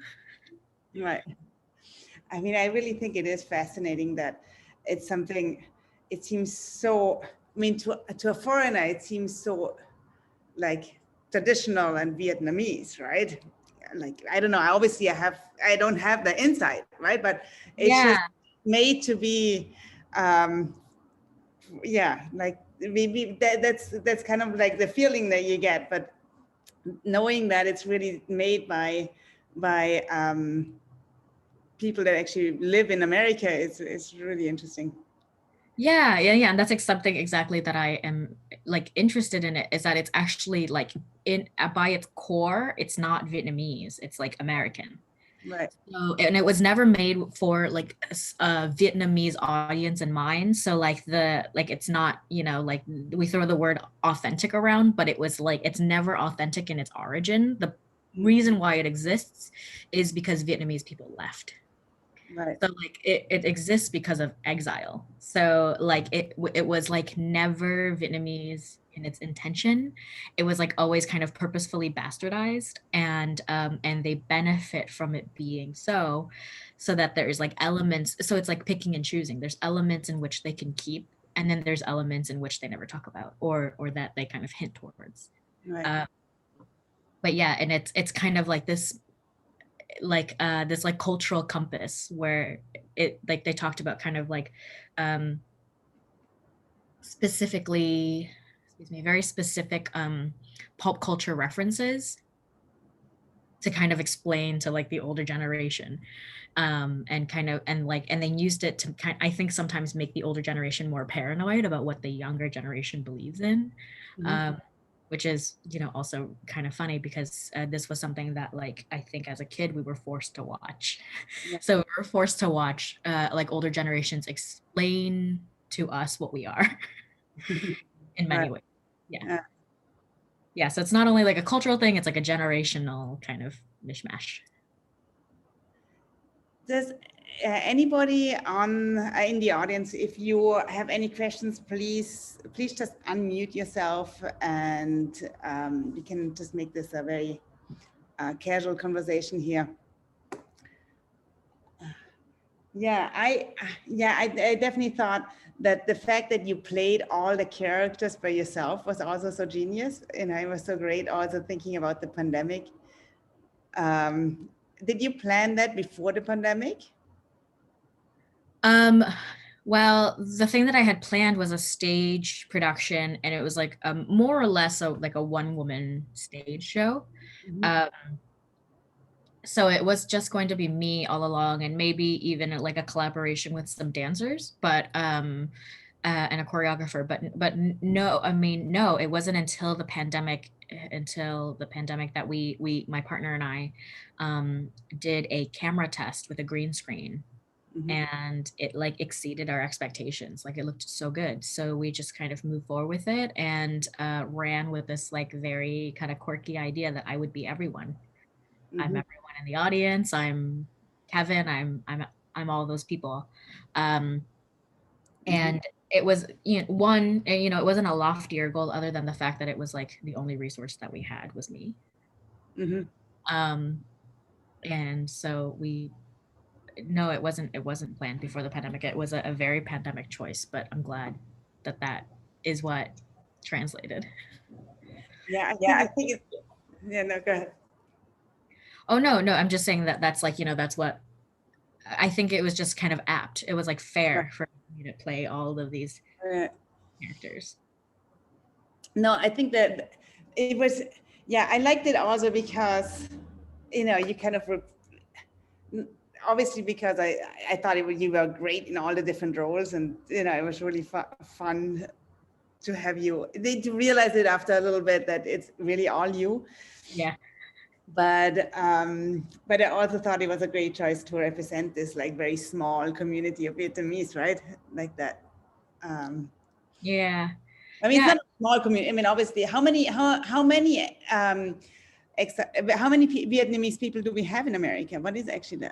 Right. I mean, I really think it is fascinating that it's something, it seems so, I mean, to a foreigner, it seems so like traditional and Vietnamese, right? Like, I don't know, obviously I don't have the insight, right? But it's just made to be, yeah, like maybe that's kind of like the feeling that you get, but knowing that it's really made by people that actually live in America is really interesting. Yeah. And that's something exactly that I am like interested in it, is that it's actually like by its core, it's not Vietnamese, it's like American. Right. So, and it was never made for like a Vietnamese audience in mind. So like it's not, you know, like we throw the word authentic around, but it was like, it's never authentic in its origin. The reason why it exists is because Vietnamese people left. Right. So like it exists because of exile. So like it was like never Vietnamese in its intention. It was like always kind of purposefully bastardized, and they benefit from it being so that there's like elements. So it's like picking and choosing. There's elements in which they can keep, and then there's elements in which they never talk about or that they kind of hint towards. Right. But yeah, and it's kind of like this this like cultural compass where it like they talked about kind of like specifically, very specific pulp culture references to kind of explain to like the older generation, and they used it to I think sometimes make the older generation more paranoid about what the younger generation believes in. Mm-hmm. Which is, you know, also kind of funny because this was something that like I think as a kid we were forced to watch. Yeah. So we were forced to watch like older generations explain to us what we are in many ways. Yeah. So it's not only like a cultural thing, it's like a generational kind of mishmash. Does anybody in the audience, if you have any questions, please just unmute yourself, and we can just make this a very casual conversation here. I definitely thought that the fact that you played all the characters by yourself was also so genius, and it was so great. Also thinking about the pandemic. Did you plan that before the pandemic? Well, the thing that I had planned was a stage production, and it was like more or less like a one-woman stage show. Mm-hmm. So it was just going to be me all along, and maybe even like a collaboration with some dancers, but and a choreographer. But no, I mean, no, it wasn't until the pandemic that we my partner and I did a camera test with a green screen. and it like exceeded our expectations. Like it looked so good. So we just kind of moved forward with it and ran with this like very kind of quirky idea that I would be everyone. I'm everyone in the audience. I'm Kevin. I'm all those people. And it was, you know, it wasn't a loftier goal other than the fact that it was like the only resource that we had was me. And so no, it wasn't planned before the pandemic. It was a very pandemic choice, but I'm glad that that is what translated. Yeah, I think it's, yeah, no, go ahead. Oh, no, I'm just saying that that's like, you know, that's what, I think it was just kind of apt. It was like fair for me to play all of these characters. No, I think that it was, yeah, I liked it also because, you know, you kind of, obviously because I thought you were great in all the different roles, and, you know, it was really fun to have you, to realize it after a little bit that it's really all you. Yeah. But I also thought it was a great choice to represent this like very small community of Vietnamese, right? Like that. Yeah. I mean, it's not a small community. I mean, obviously, how many Vietnamese people do we have in America? What is actually the?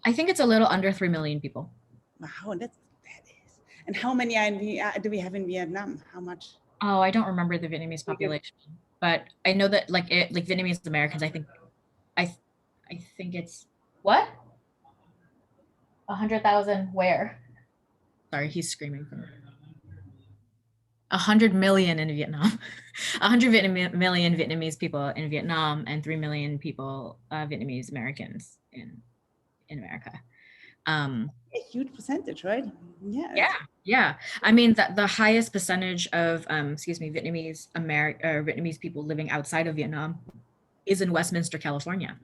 I think it's a little under 3 million people. Wow, that is. And how many do we have in Vietnam? How much? Oh, I don't remember the Vietnamese population, but I know that like Vietnamese Americans, I think it's what? 100,000 where? Sorry, he's screaming from 100 million in Vietnam. 100 million Vietnamese people in Vietnam and 3 million people, Vietnamese Americans in America. A huge percentage, right? Yeah. I mean, the highest percentage of Vietnamese people living outside of Vietnam is in Westminster, California.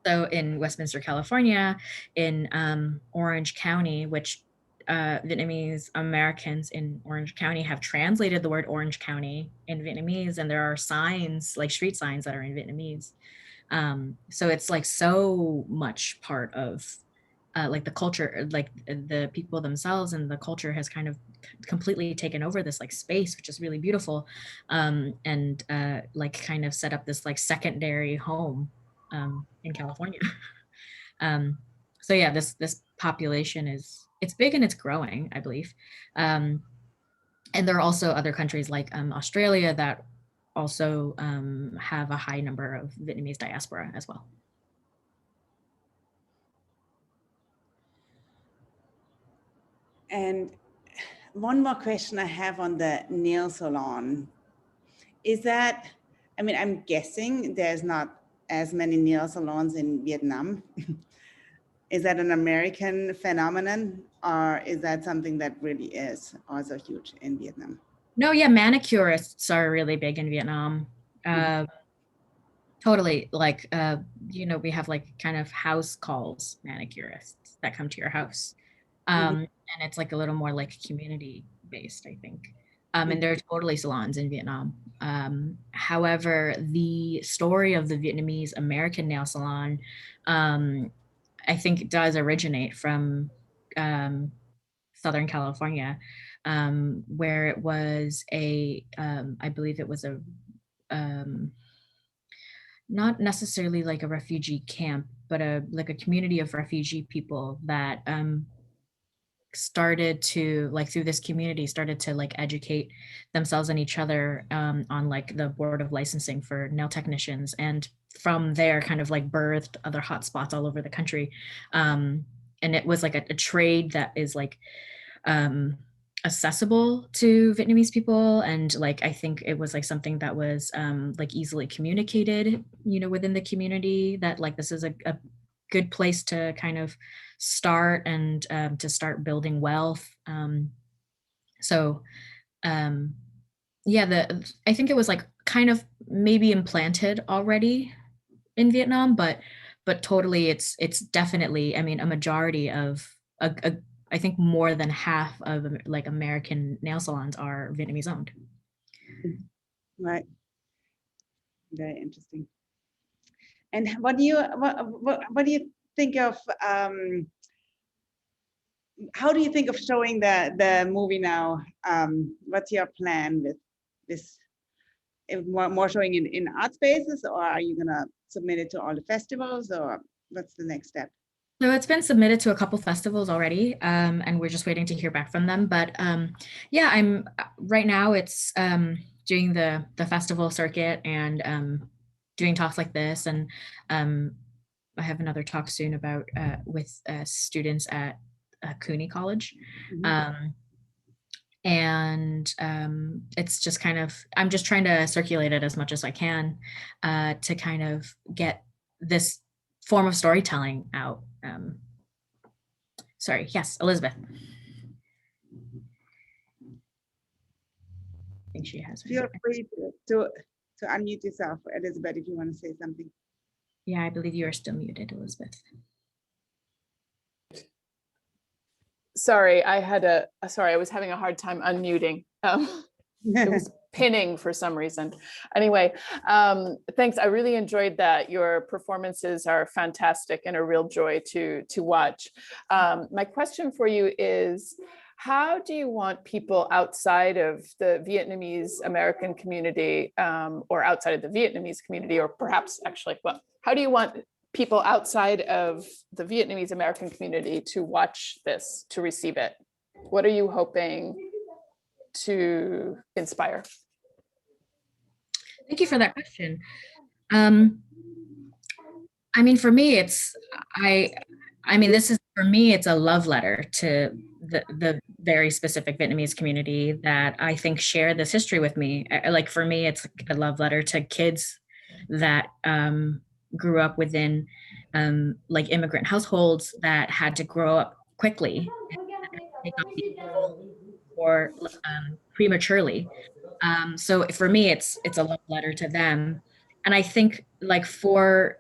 So in Westminster, California, in Orange County, which Vietnamese Americans in Orange County have translated the word Orange County in Vietnamese, and there are signs, like street signs, that are in Vietnamese. So it's like so much part of like the culture, like the people themselves, and the culture has kind of completely taken over this like space, which is really beautiful, and like kind of set up this like secondary home in California. So yeah, this population it's big and it's growing, I believe. And there are also other countries like Australia that also have a high number of Vietnamese diaspora as well. And one more question I have on the nail salon is that, I mean, I'm guessing there's not as many nail salons in Vietnam. Is that an American phenomenon, or is that something that really is also huge in Vietnam? No, yeah, manicurists are really big in Vietnam. Totally, like, you know, we have like kind of house calls manicurists that come to your house. And it's like a little more like community based, I think. And there are totally salons in Vietnam. However, the story of the Vietnamese American nail salon, I think it does originate from Southern California, where it was I believe it was not necessarily like a refugee camp, but like a community of refugee people that started to, like, through this community, started to like educate themselves and each other on like the board of licensing for nail technicians, and from there kind of like birthed other hotspots all over the country. And it was like a trade that is like accessible to Vietnamese people, and like I think it was like something that was like easily communicated, you know, within the community, that like this is a good place to kind of start and to start building wealth. Yeah, I think it was like kind of maybe implanted already in Vietnam, but totally it's definitely, I mean, a majority of I think more than half of like American nail salons are Vietnamese-owned. Right. Very interesting. And what do you think of how do you think of showing the movie now? What's your plan with this? More showing in art spaces, or are you gonna submit it to all the festivals, or what's the next step? So it's been submitted to a couple festivals already, and we're just waiting to hear back from them. But yeah, I'm right now. It's doing the festival circuit and doing talks like this, and I have another talk soon about with students at CUNY College. And it's just kind of, I'm just trying to circulate it as much as I can to kind of get this form of storytelling out. Sorry, yes, Elizabeth. I think she has. Feel free to unmute yourself, Elizabeth, if you want to say something. Yeah, I believe you are still muted, Elizabeth. Sorry, I was having a hard time unmuting. It was pinning for some reason. Anyway, thanks. I really enjoyed that. Your performances are fantastic and a real joy to watch. My question for you is, how do you want people outside of the Vietnamese American community or outside of the Vietnamese community, or perhaps actually, well, how do you want people outside of the Vietnamese American community to watch this, to receive it? What are you hoping to inspire? Thank you for that question. I mean, for me, it's, I mean, this is, for me, it's a love letter to the very specific Vietnamese community that I think share this history with me. Like, for me, it's a love letter to kids that grew up within like immigrant households that had to grow up quickly or prematurely. So for me, it's a love letter to them. And I think, like, for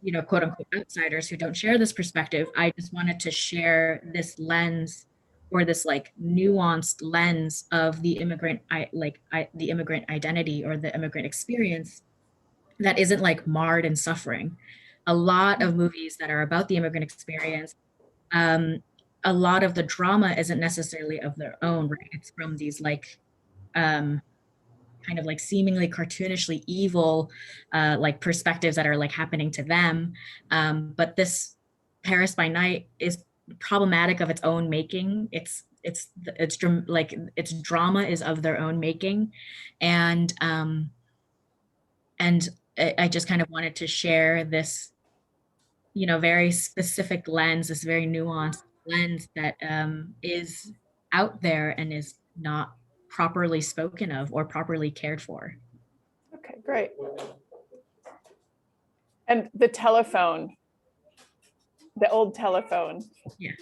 you know, quote unquote outsiders who don't share this perspective, I just wanted to share this lens, or this like nuanced lens of the immigrant, the immigrant identity or the immigrant experience that isn't like marred in suffering. A lot of movies that are about the immigrant experience, a lot of the drama isn't necessarily of their own, right? It's from these like kind of like seemingly cartoonishly evil like perspectives that are like happening to them. But this Paris by Night is problematic of its own making. Its drama is of their own making, and I just kind of wanted to share this, you know, very specific lens, this very nuanced lens that is out there and is not properly spoken of or properly cared for. Okay, great. And the telephone, the old telephone. Yeah.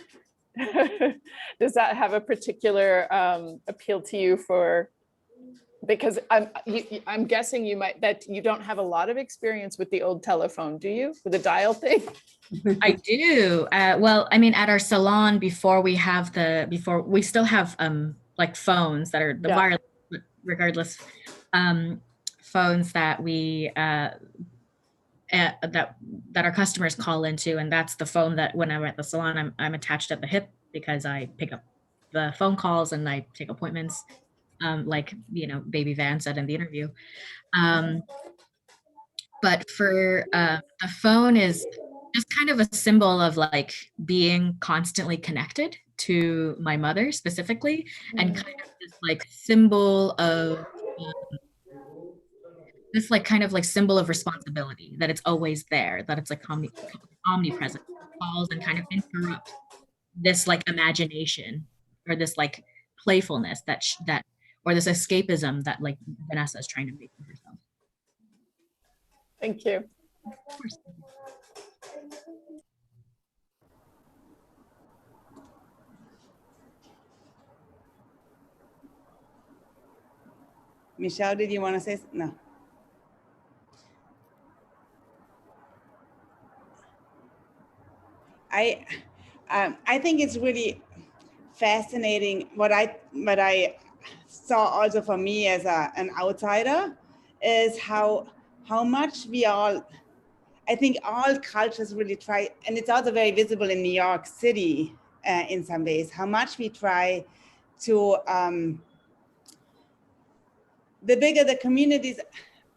Does that have a particular appeal to you for, because I'm guessing you don't have a lot of experience with the old telephone, do you? With the dial thing? I do. Well, I mean, at our salon, before we still have like phones that are the wireless, regardless, phones that we that our customers call into, and that's the phone that when I'm at the salon, I'm attached at the hip because I pick up the phone calls and I take appointments, like, you know, Baby Van said in the interview. But for the phone is just kind of a symbol of like being constantly connected to my mother specifically, and kind of this like symbol of this like kind of like symbol of responsibility, that it's always there, that it's like omnipresent, calls and kind of interrupt this like imagination or this like playfulness that or this escapism that like Vanessa is trying to make for herself. Thank you. Of course. Michelle, did you want to say no? I think it's really fascinating. What I saw also for me as an outsider is how much we all, I think all cultures really try, and it's also very visible in New York City in some ways, how much we try to, the bigger the communities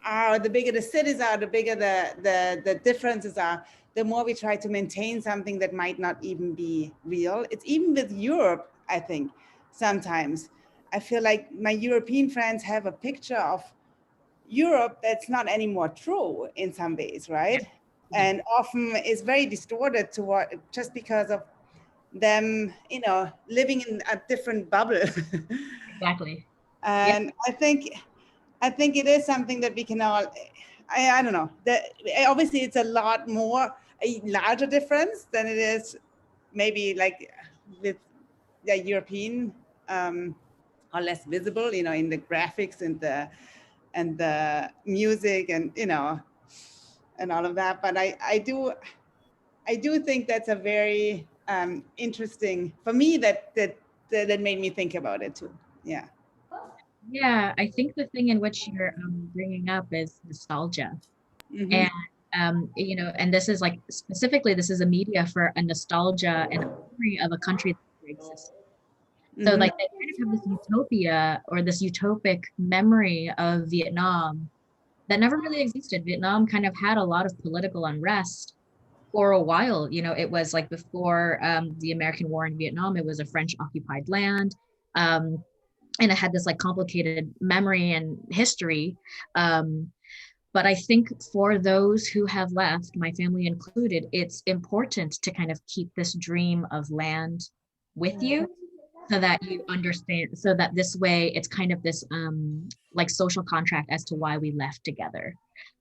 are, the bigger the cities are, the bigger the differences are, the more we try to maintain something that might not even be real. It's even with Europe, I think, sometimes. I feel like my European friends have a picture of Europe that's not anymore true in some ways, right? And often is very distorted to what, just because of them, you know, living in a different bubble. Exactly. And I think it is something that we can all, I don't know, that obviously it's a larger difference than it is maybe like with the European, or less visible, you know, in the graphics and the music and, you know, and all of that. But I do think that's a very interesting, for me, that made me think about it too. Yeah. Yeah, I think the thing in which you're bringing up is nostalgia. Mm-hmm. And, you know, and this is like, specifically, this is a media for a nostalgia and a memory of a country that exists. So like they kind of have this utopia or this utopic memory of Vietnam that never really existed. Vietnam kind of had a lot of political unrest for a while. You know, it was like before the American war in Vietnam, it was a French occupied land. And it had this like complicated memory and history. But I think for those who have left, my family included, it's important to kind of keep this dream of land with you, so that you understand, so that this way it's kind of this like social contract as to why we left together.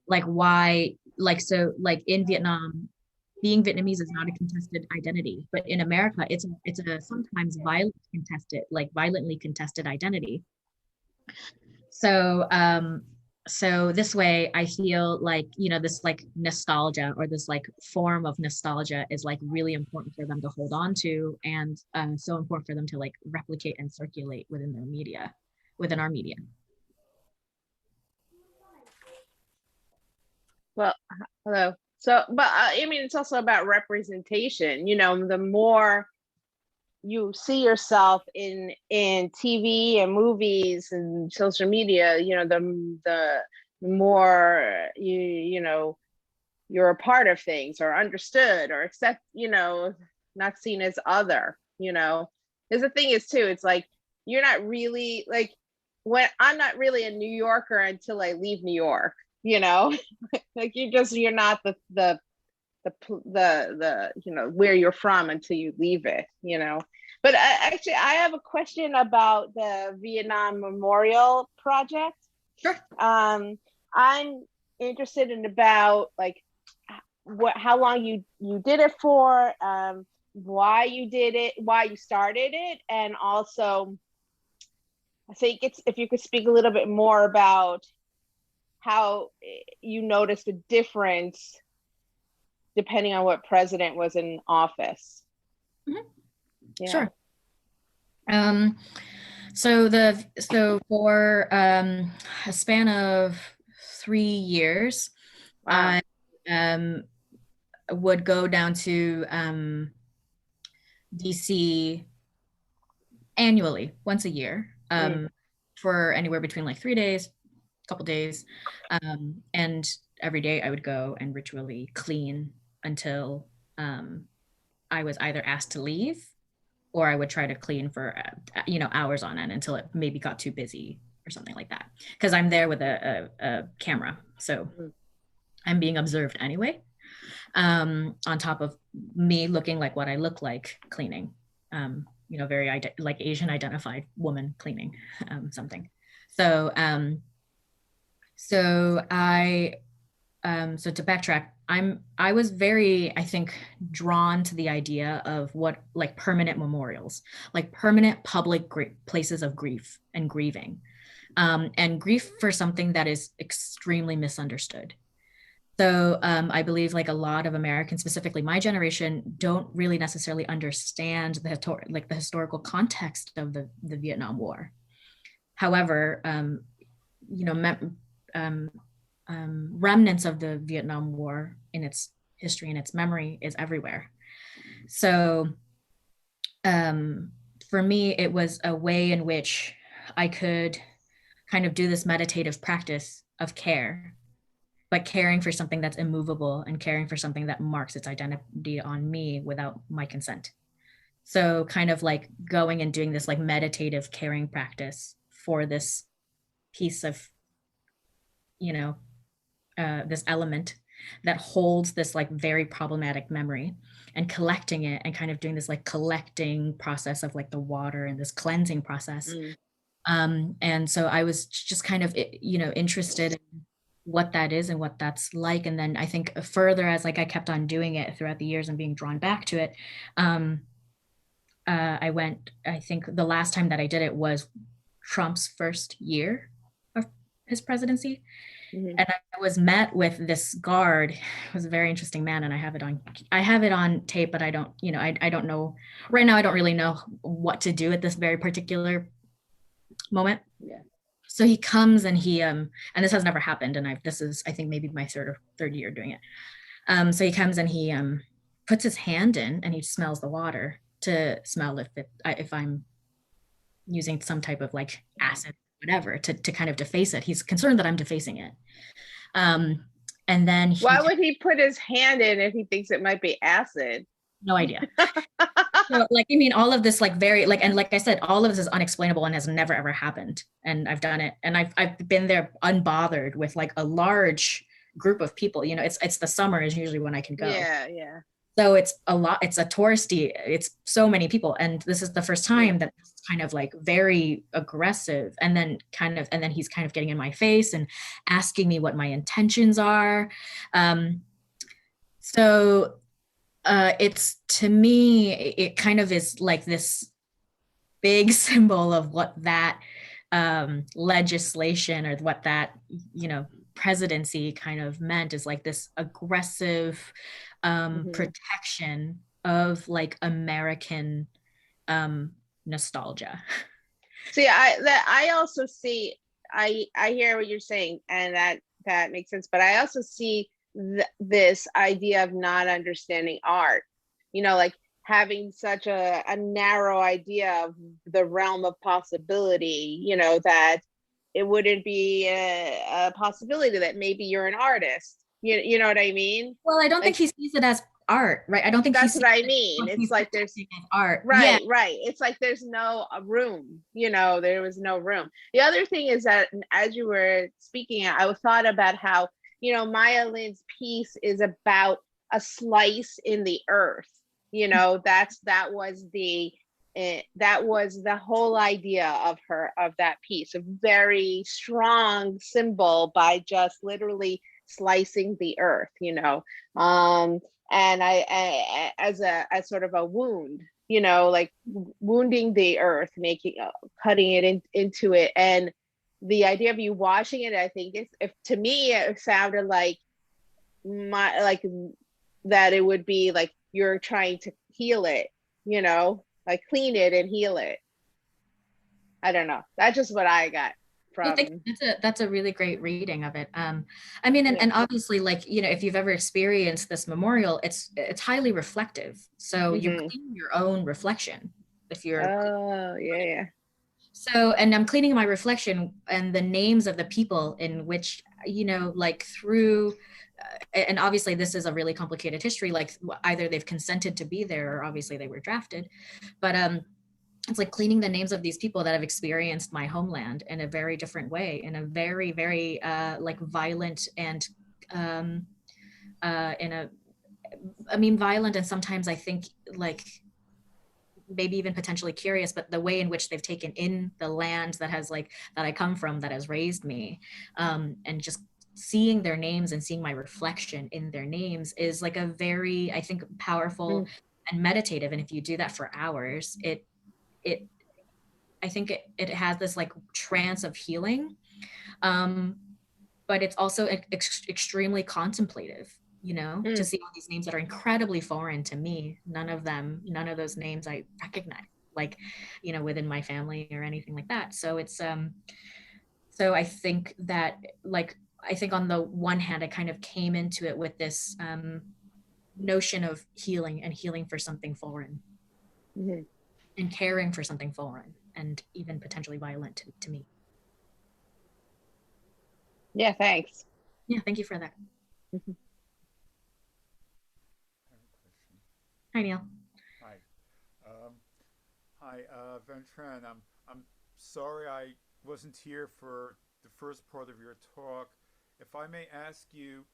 Like why, like, so like in Vietnam, being Vietnamese is not a contested identity, but in America, it's a sometimes violently contested identity. So so this way I feel like, you know, this like nostalgia or this like form of nostalgia is like really important for them to hold on to, and so important for them to like replicate and circulate within our media. Well, hello. So, but I mean, it's also about representation. You know, the more you see yourself in TV and movies and social media, you know, the more you know, you're a part of things or understood or accept, you know, not seen as other, you know. Because the thing is too, it's like you're not really like, when I'm not really a New Yorker until I leave New York, you know. Like you're not the you know, where you're from until you leave it, you know. But actually I have a question about the Vietnam Memorial Project. Sure. I'm interested in about like how long you did it for, why you did it, why you started it, and also I think it's, if you could speak a little bit more about how you noticed a difference depending on what president was in office. Mm-hmm. Yeah. Sure. So for a span of 3 years, wow. I would go down to DC annually, once a year, for anywhere between like 3 days, couple days, and every day I would go and ritually clean until I was either asked to leave, or I would try to clean for you know, hours on end until it maybe got too busy or something like that, because I'm there with a camera, so I'm being observed anyway, on top of me looking like what I look like cleaning, you know, very like Asian identified woman cleaning something. So so to backtrack, I was very, I think, drawn to the idea of what, like, permanent memorials, like permanent public places of grief and grieving, and grief for something that is extremely misunderstood. So I believe like a lot of Americans, specifically my generation, don't really necessarily understand the historical context of the Vietnam War. However, you know, remnants of the Vietnam War in its history and its memory is everywhere. So for me, it was a way in which I could kind of do this meditative practice of care, but caring for something that's immovable and caring for something that marks its identity on me without my consent. So kind of like going and doing this like meditative caring practice for this piece of, you know, this element that holds this like very problematic memory, and collecting it and kind of doing this like collecting process of like the water and this cleansing process. And so I was just kind of, you know, interested in what that is and what that's like. And then I think further, as like I kept on doing it throughout the years and being drawn back to it, I think the last time that I did it was Trump's first year of his presidency. And I was met with this guard. It was a very interesting man, and I have it on tape, but I don't, you know, I don't know right now. I don't really know what to do at this very particular moment. Yeah. So he comes and he and this has never happened, and this is I think maybe my third year doing it. So he comes and he puts his hand in and he smells the water to smell if I'm using some type of like acid, whatever, to kind of deface it. He's concerned that I'm defacing it. And then why would he put his hand in if he thinks it might be acid? No idea. So, like, I mean, all of this, like, very, like, and like I said, all of this is unexplainable and has never ever happened. And I've done it, and I've been there unbothered with like a large group of people. You know, it's the summer is usually when I can go. Yeah. So it's a lot. It's a touristy. It's so many people, and this is the first time that it's kind of like very aggressive. And then he's kind of getting in my face and asking me what my intentions are. It's, to me, it kind of is like this big symbol of what that legislation or what that, you know, presidency kind of meant, is like this aggressive protection of like American nostalgia. See, I also see, I hear what you're saying, and that makes sense, but I also see this idea of not understanding art, you know, like having such a narrow idea of the realm of possibility, you know, that it wouldn't be a possibility that maybe you're an artist. You know what I mean? Well, I don't think he sees it as art, right? I don't think that's what I mean. It's like there's art, right. It's like there's no room. You know, there was no room. The other thing is that as you were speaking, I thought about how, you know, Maya Lin's piece is about a slice in the earth. You know, that was the whole idea of that piece, a very strong symbol by just literally slicing the earth, you know, and I as sort of a wound, you know, like wounding the earth, cutting it into it. And the idea of you washing it, I think, if to me it sounded like that it would be like you're trying to heal it, you know, like clean it and heal it. I don't know. That's just what I got from. I think that's a really great reading of it. I mean, and obviously, like, you know, if you've ever experienced this memorial, it's highly reflective. So you're cleaning your own reflection. If you're yeah. So, and I'm cleaning my reflection and the names of the people in which, you know, like through, and obviously this is a really complicated history, like either they've consented to be there or obviously they were drafted, but it's like cleaning the names of these people that have experienced my homeland in a very different way, in a very, very like violent and violent, and sometimes I think like maybe even potentially curious, but the way in which they've taken in the land that I come from, that has raised me, and just seeing their names and seeing my reflection in their names is like a very, I think, powerful and meditative. And if you do that for hours, I think it has this like trance of healing, but it's also extremely contemplative. You know, to see all these names that are incredibly foreign to me. None of those names I recognize, like, you know, within my family or anything like that. So it's, so I think that, like, I think on the one hand, I kind of came into it with this notion of healing and healing for something foreign. and caring for something foreign and even potentially violent to me. Yeah, thanks. Yeah, thank you for that. Hi, Neil. Hi. Hi, Van Tran. I'm sorry I wasn't here for the first part of your talk. If I may ask you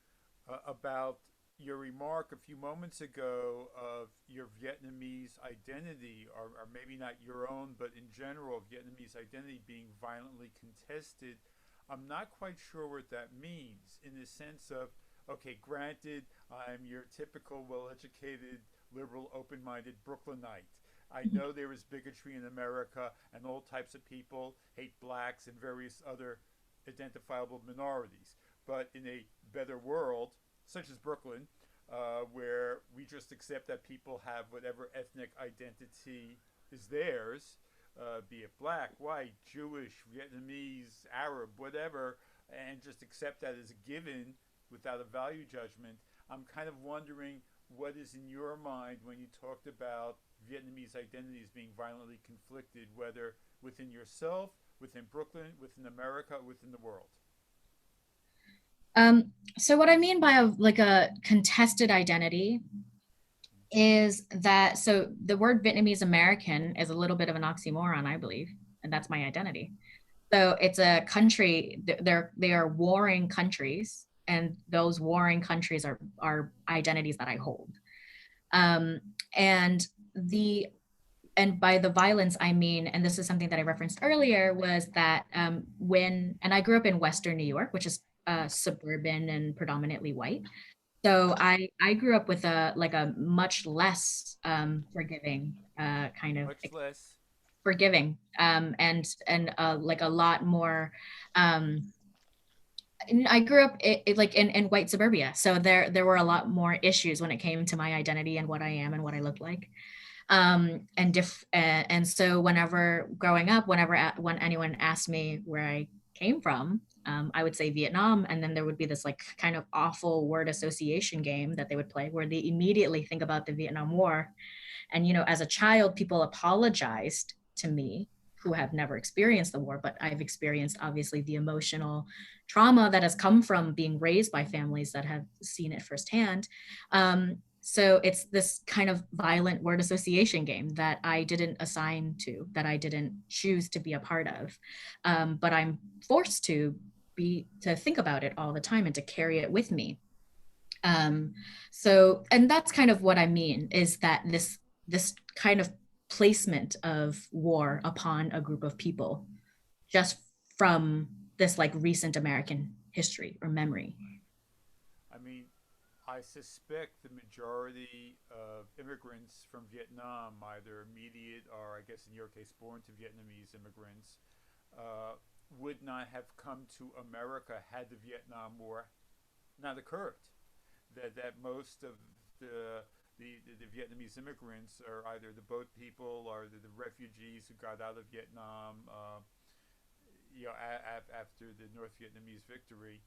about your remark a few moments ago of your Vietnamese identity, or maybe not your own, but in general, Vietnamese identity being violently contested. I'm not quite sure what that means in the sense of, okay, granted, I'm your typical well-educated, liberal, open-minded Brooklynite. I know there is bigotry in America and all types of people hate blacks and various other identifiable minorities. But in a better world, such as Brooklyn, where we just accept that people have whatever ethnic identity is theirs, be it black, white, Jewish, Vietnamese, Arab, whatever, and just accept that as a given without a value judgment. I'm kind of wondering what is in your mind when you talked about Vietnamese identities being violently conflicted, whether within yourself, within Brooklyn, within America, within the world. So what I mean by a contested identity is that, so the word Vietnamese American is a little bit of an oxymoron, I believe, and that's my identity. So it's a country, they are warring countries, and those warring countries are identities that I hold. And by the violence, I mean, and this is something that I referenced earlier, was that and I grew up in Western New York, which is suburban and predominantly white. So I grew up with a much less forgiving kind of much less forgiving and like a lot more. I grew up in white suburbia, so there were a lot more issues when it came to my identity and what I am and what I look like. And so whenever growing up, when anyone asked me where I came from, I would say Vietnam, and then there would be this like kind of awful word association game that they would play where they immediately think about the Vietnam War. And, as a child, people apologized to me who have never experienced the war, but I've experienced obviously the emotional trauma that has come from being raised by families that have seen it firsthand. So it's this kind of violent word association game that I didn't assign to, that I didn't choose to be a part of, but I'm forced to think about it all the time and to carry it with me. So, and that's kind of what I mean, is that this kind of placement of war upon a group of people, just from this like recent American history or memory. I mean, I suspect the majority of immigrants from Vietnam, either immediate or I guess in your case born to Vietnamese immigrants, would not have come to America had the Vietnam War not occurred. That most of the Vietnamese immigrants are either the boat people or the refugees who got out of Vietnam, after the North Vietnamese victory,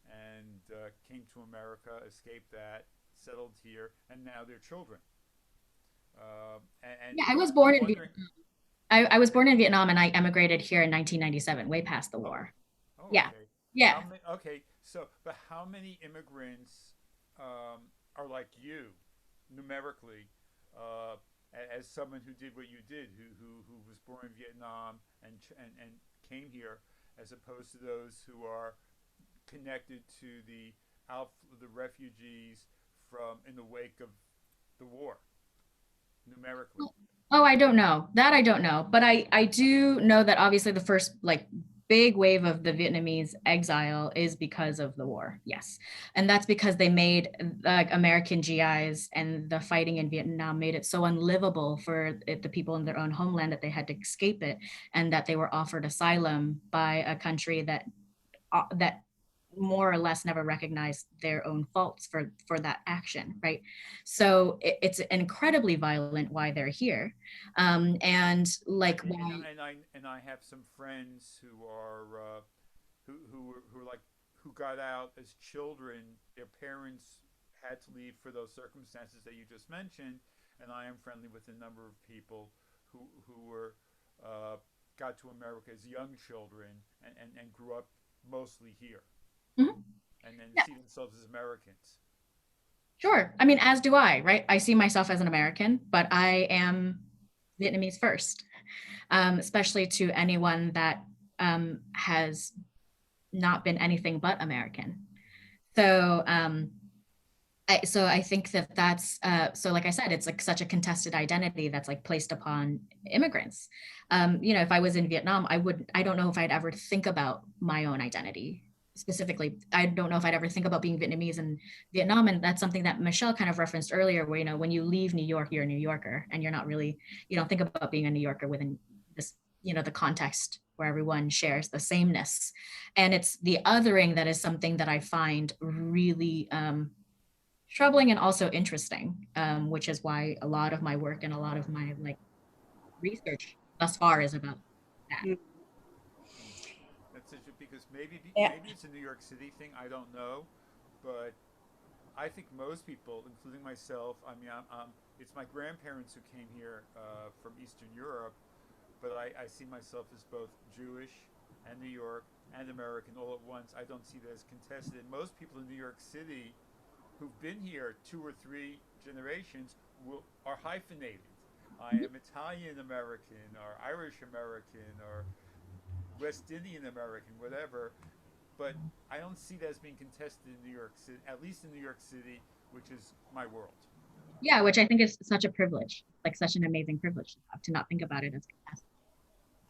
and came to America, escaped that, settled here, and now they're children. Yeah, I was born in Vietnam. I was born in Vietnam, and I emigrated here in 1997, way past the war. Oh, yeah, okay. yeah. Okay, so but how many immigrants are like you, numerically, as someone who did what you did, who was born in Vietnam and came here, as opposed to those who are connected to the refugees from in the wake of the war, numerically? Oh, I don't know. That I don't know. But I do know that obviously the first like big wave of the Vietnamese exile is because of the war. Yes. And that's because they made like American GIs, and the fighting in Vietnam made it so unlivable for the people in their own homeland that they had to escape it, and that they were offered asylum by a country that more or less never recognized their own faults for that action, right? So it's incredibly violent why they're here, and like and I have some friends who are who got out as children. Their parents had to leave for those circumstances that you just mentioned, and I am friendly with a number of people who were got to America as young children and grew up mostly here, and then see themselves as Americans. Sure. I mean, as do I, right? I see myself as an American, but I am Vietnamese first, especially to anyone that has not been anything but American. So, I think that's so. Like I said, it's like such a contested identity that's like placed upon immigrants. You know, if I was in Vietnam, I don't know if I'd ever think about my own identity specifically. I don't know if I'd ever think about being Vietnamese in Vietnam, and that's something that Michelle kind of referenced earlier. Where, you know, when you leave New York, you're a New Yorker, and you're not really, you don't think about being a New Yorker within this, you know, the context where everyone shares the sameness. And it's the othering that is something that I find really troubling and also interesting, which is why a lot of my work and a lot of my like research thus far is about that. That's interesting because maybe it's a New York City thing. I don't know, but I think most people, including myself, I mean, it's my grandparents who came here from Eastern Europe, but I see myself as both Jewish and New York and American all at once. I don't see that as contested. And most people in New York City who've been here 2 or 3 generations are hyphenated. I am Italian American or Irish American or West Indian American, whatever. But I don't see that as being contested in New York City, at least in New York City, which is my world. Yeah, which I think is such a privilege, like such an amazing privilege to have, to not think about it as contested.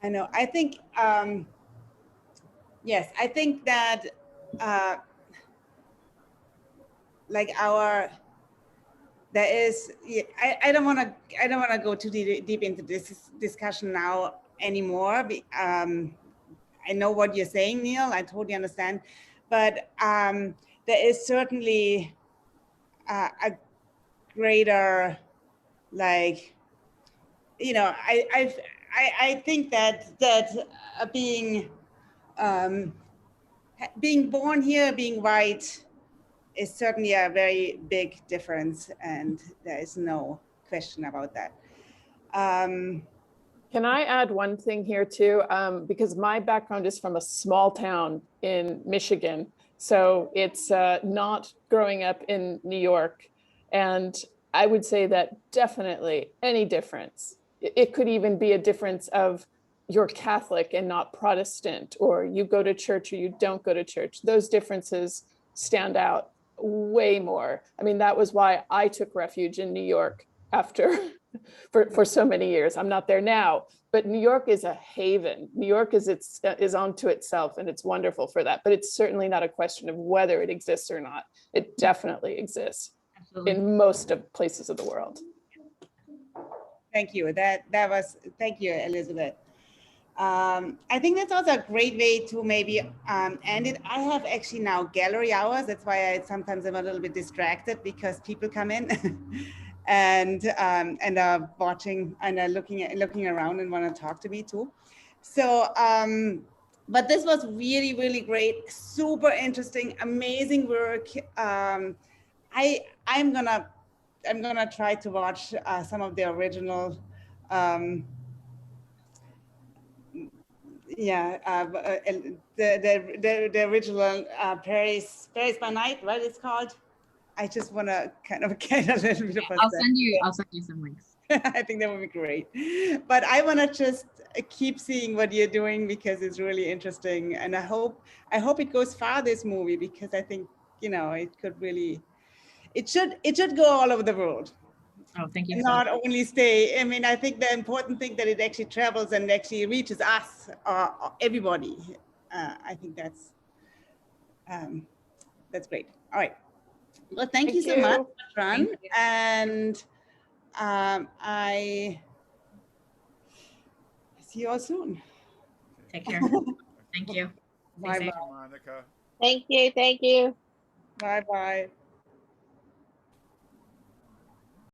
I know. I think, yes, I think that like there is, I don't want to go too deep into this discussion now anymore. I know what you're saying, Neil, I totally understand, but there is certainly a greater, like, you know, I think that being born here, being white, is certainly a very big difference, and there is no question about that. Can I add one thing here too? Because my background is from a small town in Michigan, so it's not growing up in New York. And I would say that definitely any difference, it could even be a difference of you're Catholic and not Protestant, or you go to church or you don't go to church. Those differences stand out way more. I mean, that was why I took refuge in New York after for so many years. I'm not there now, but New York is a haven. New York is onto itself, and it's wonderful for that. But it's certainly not a question of whether it exists or not. It definitely exists. Absolutely. In most of places of the world. Thank you. Thank you, Elizabeth. I think that's also a great way to maybe end it. I have actually now gallery hours. That's why I sometimes am a little bit distracted, because people come in and are watching and are looking around and want to talk to me too. So, but this was really, really great, super interesting, amazing work. I'm gonna try to watch some of the original. The original Paris by Night, right? It's called. I just want to kind of get a little bit of. I'll send you some links. I think that would be great. But I want to just keep seeing what you're doing, because it's really interesting, and I hope it goes far, this movie, because I think, you know, it could really, it should go all over the world. Oh, thank you. Not only stay. I mean, I think the important thing that it actually travels and actually reaches us, everybody. I think that's great. All right. Well, thank you so much, Tran. And I see you all soon. Take care. Thank you. Bye, Monika. Thank you. Bye bye.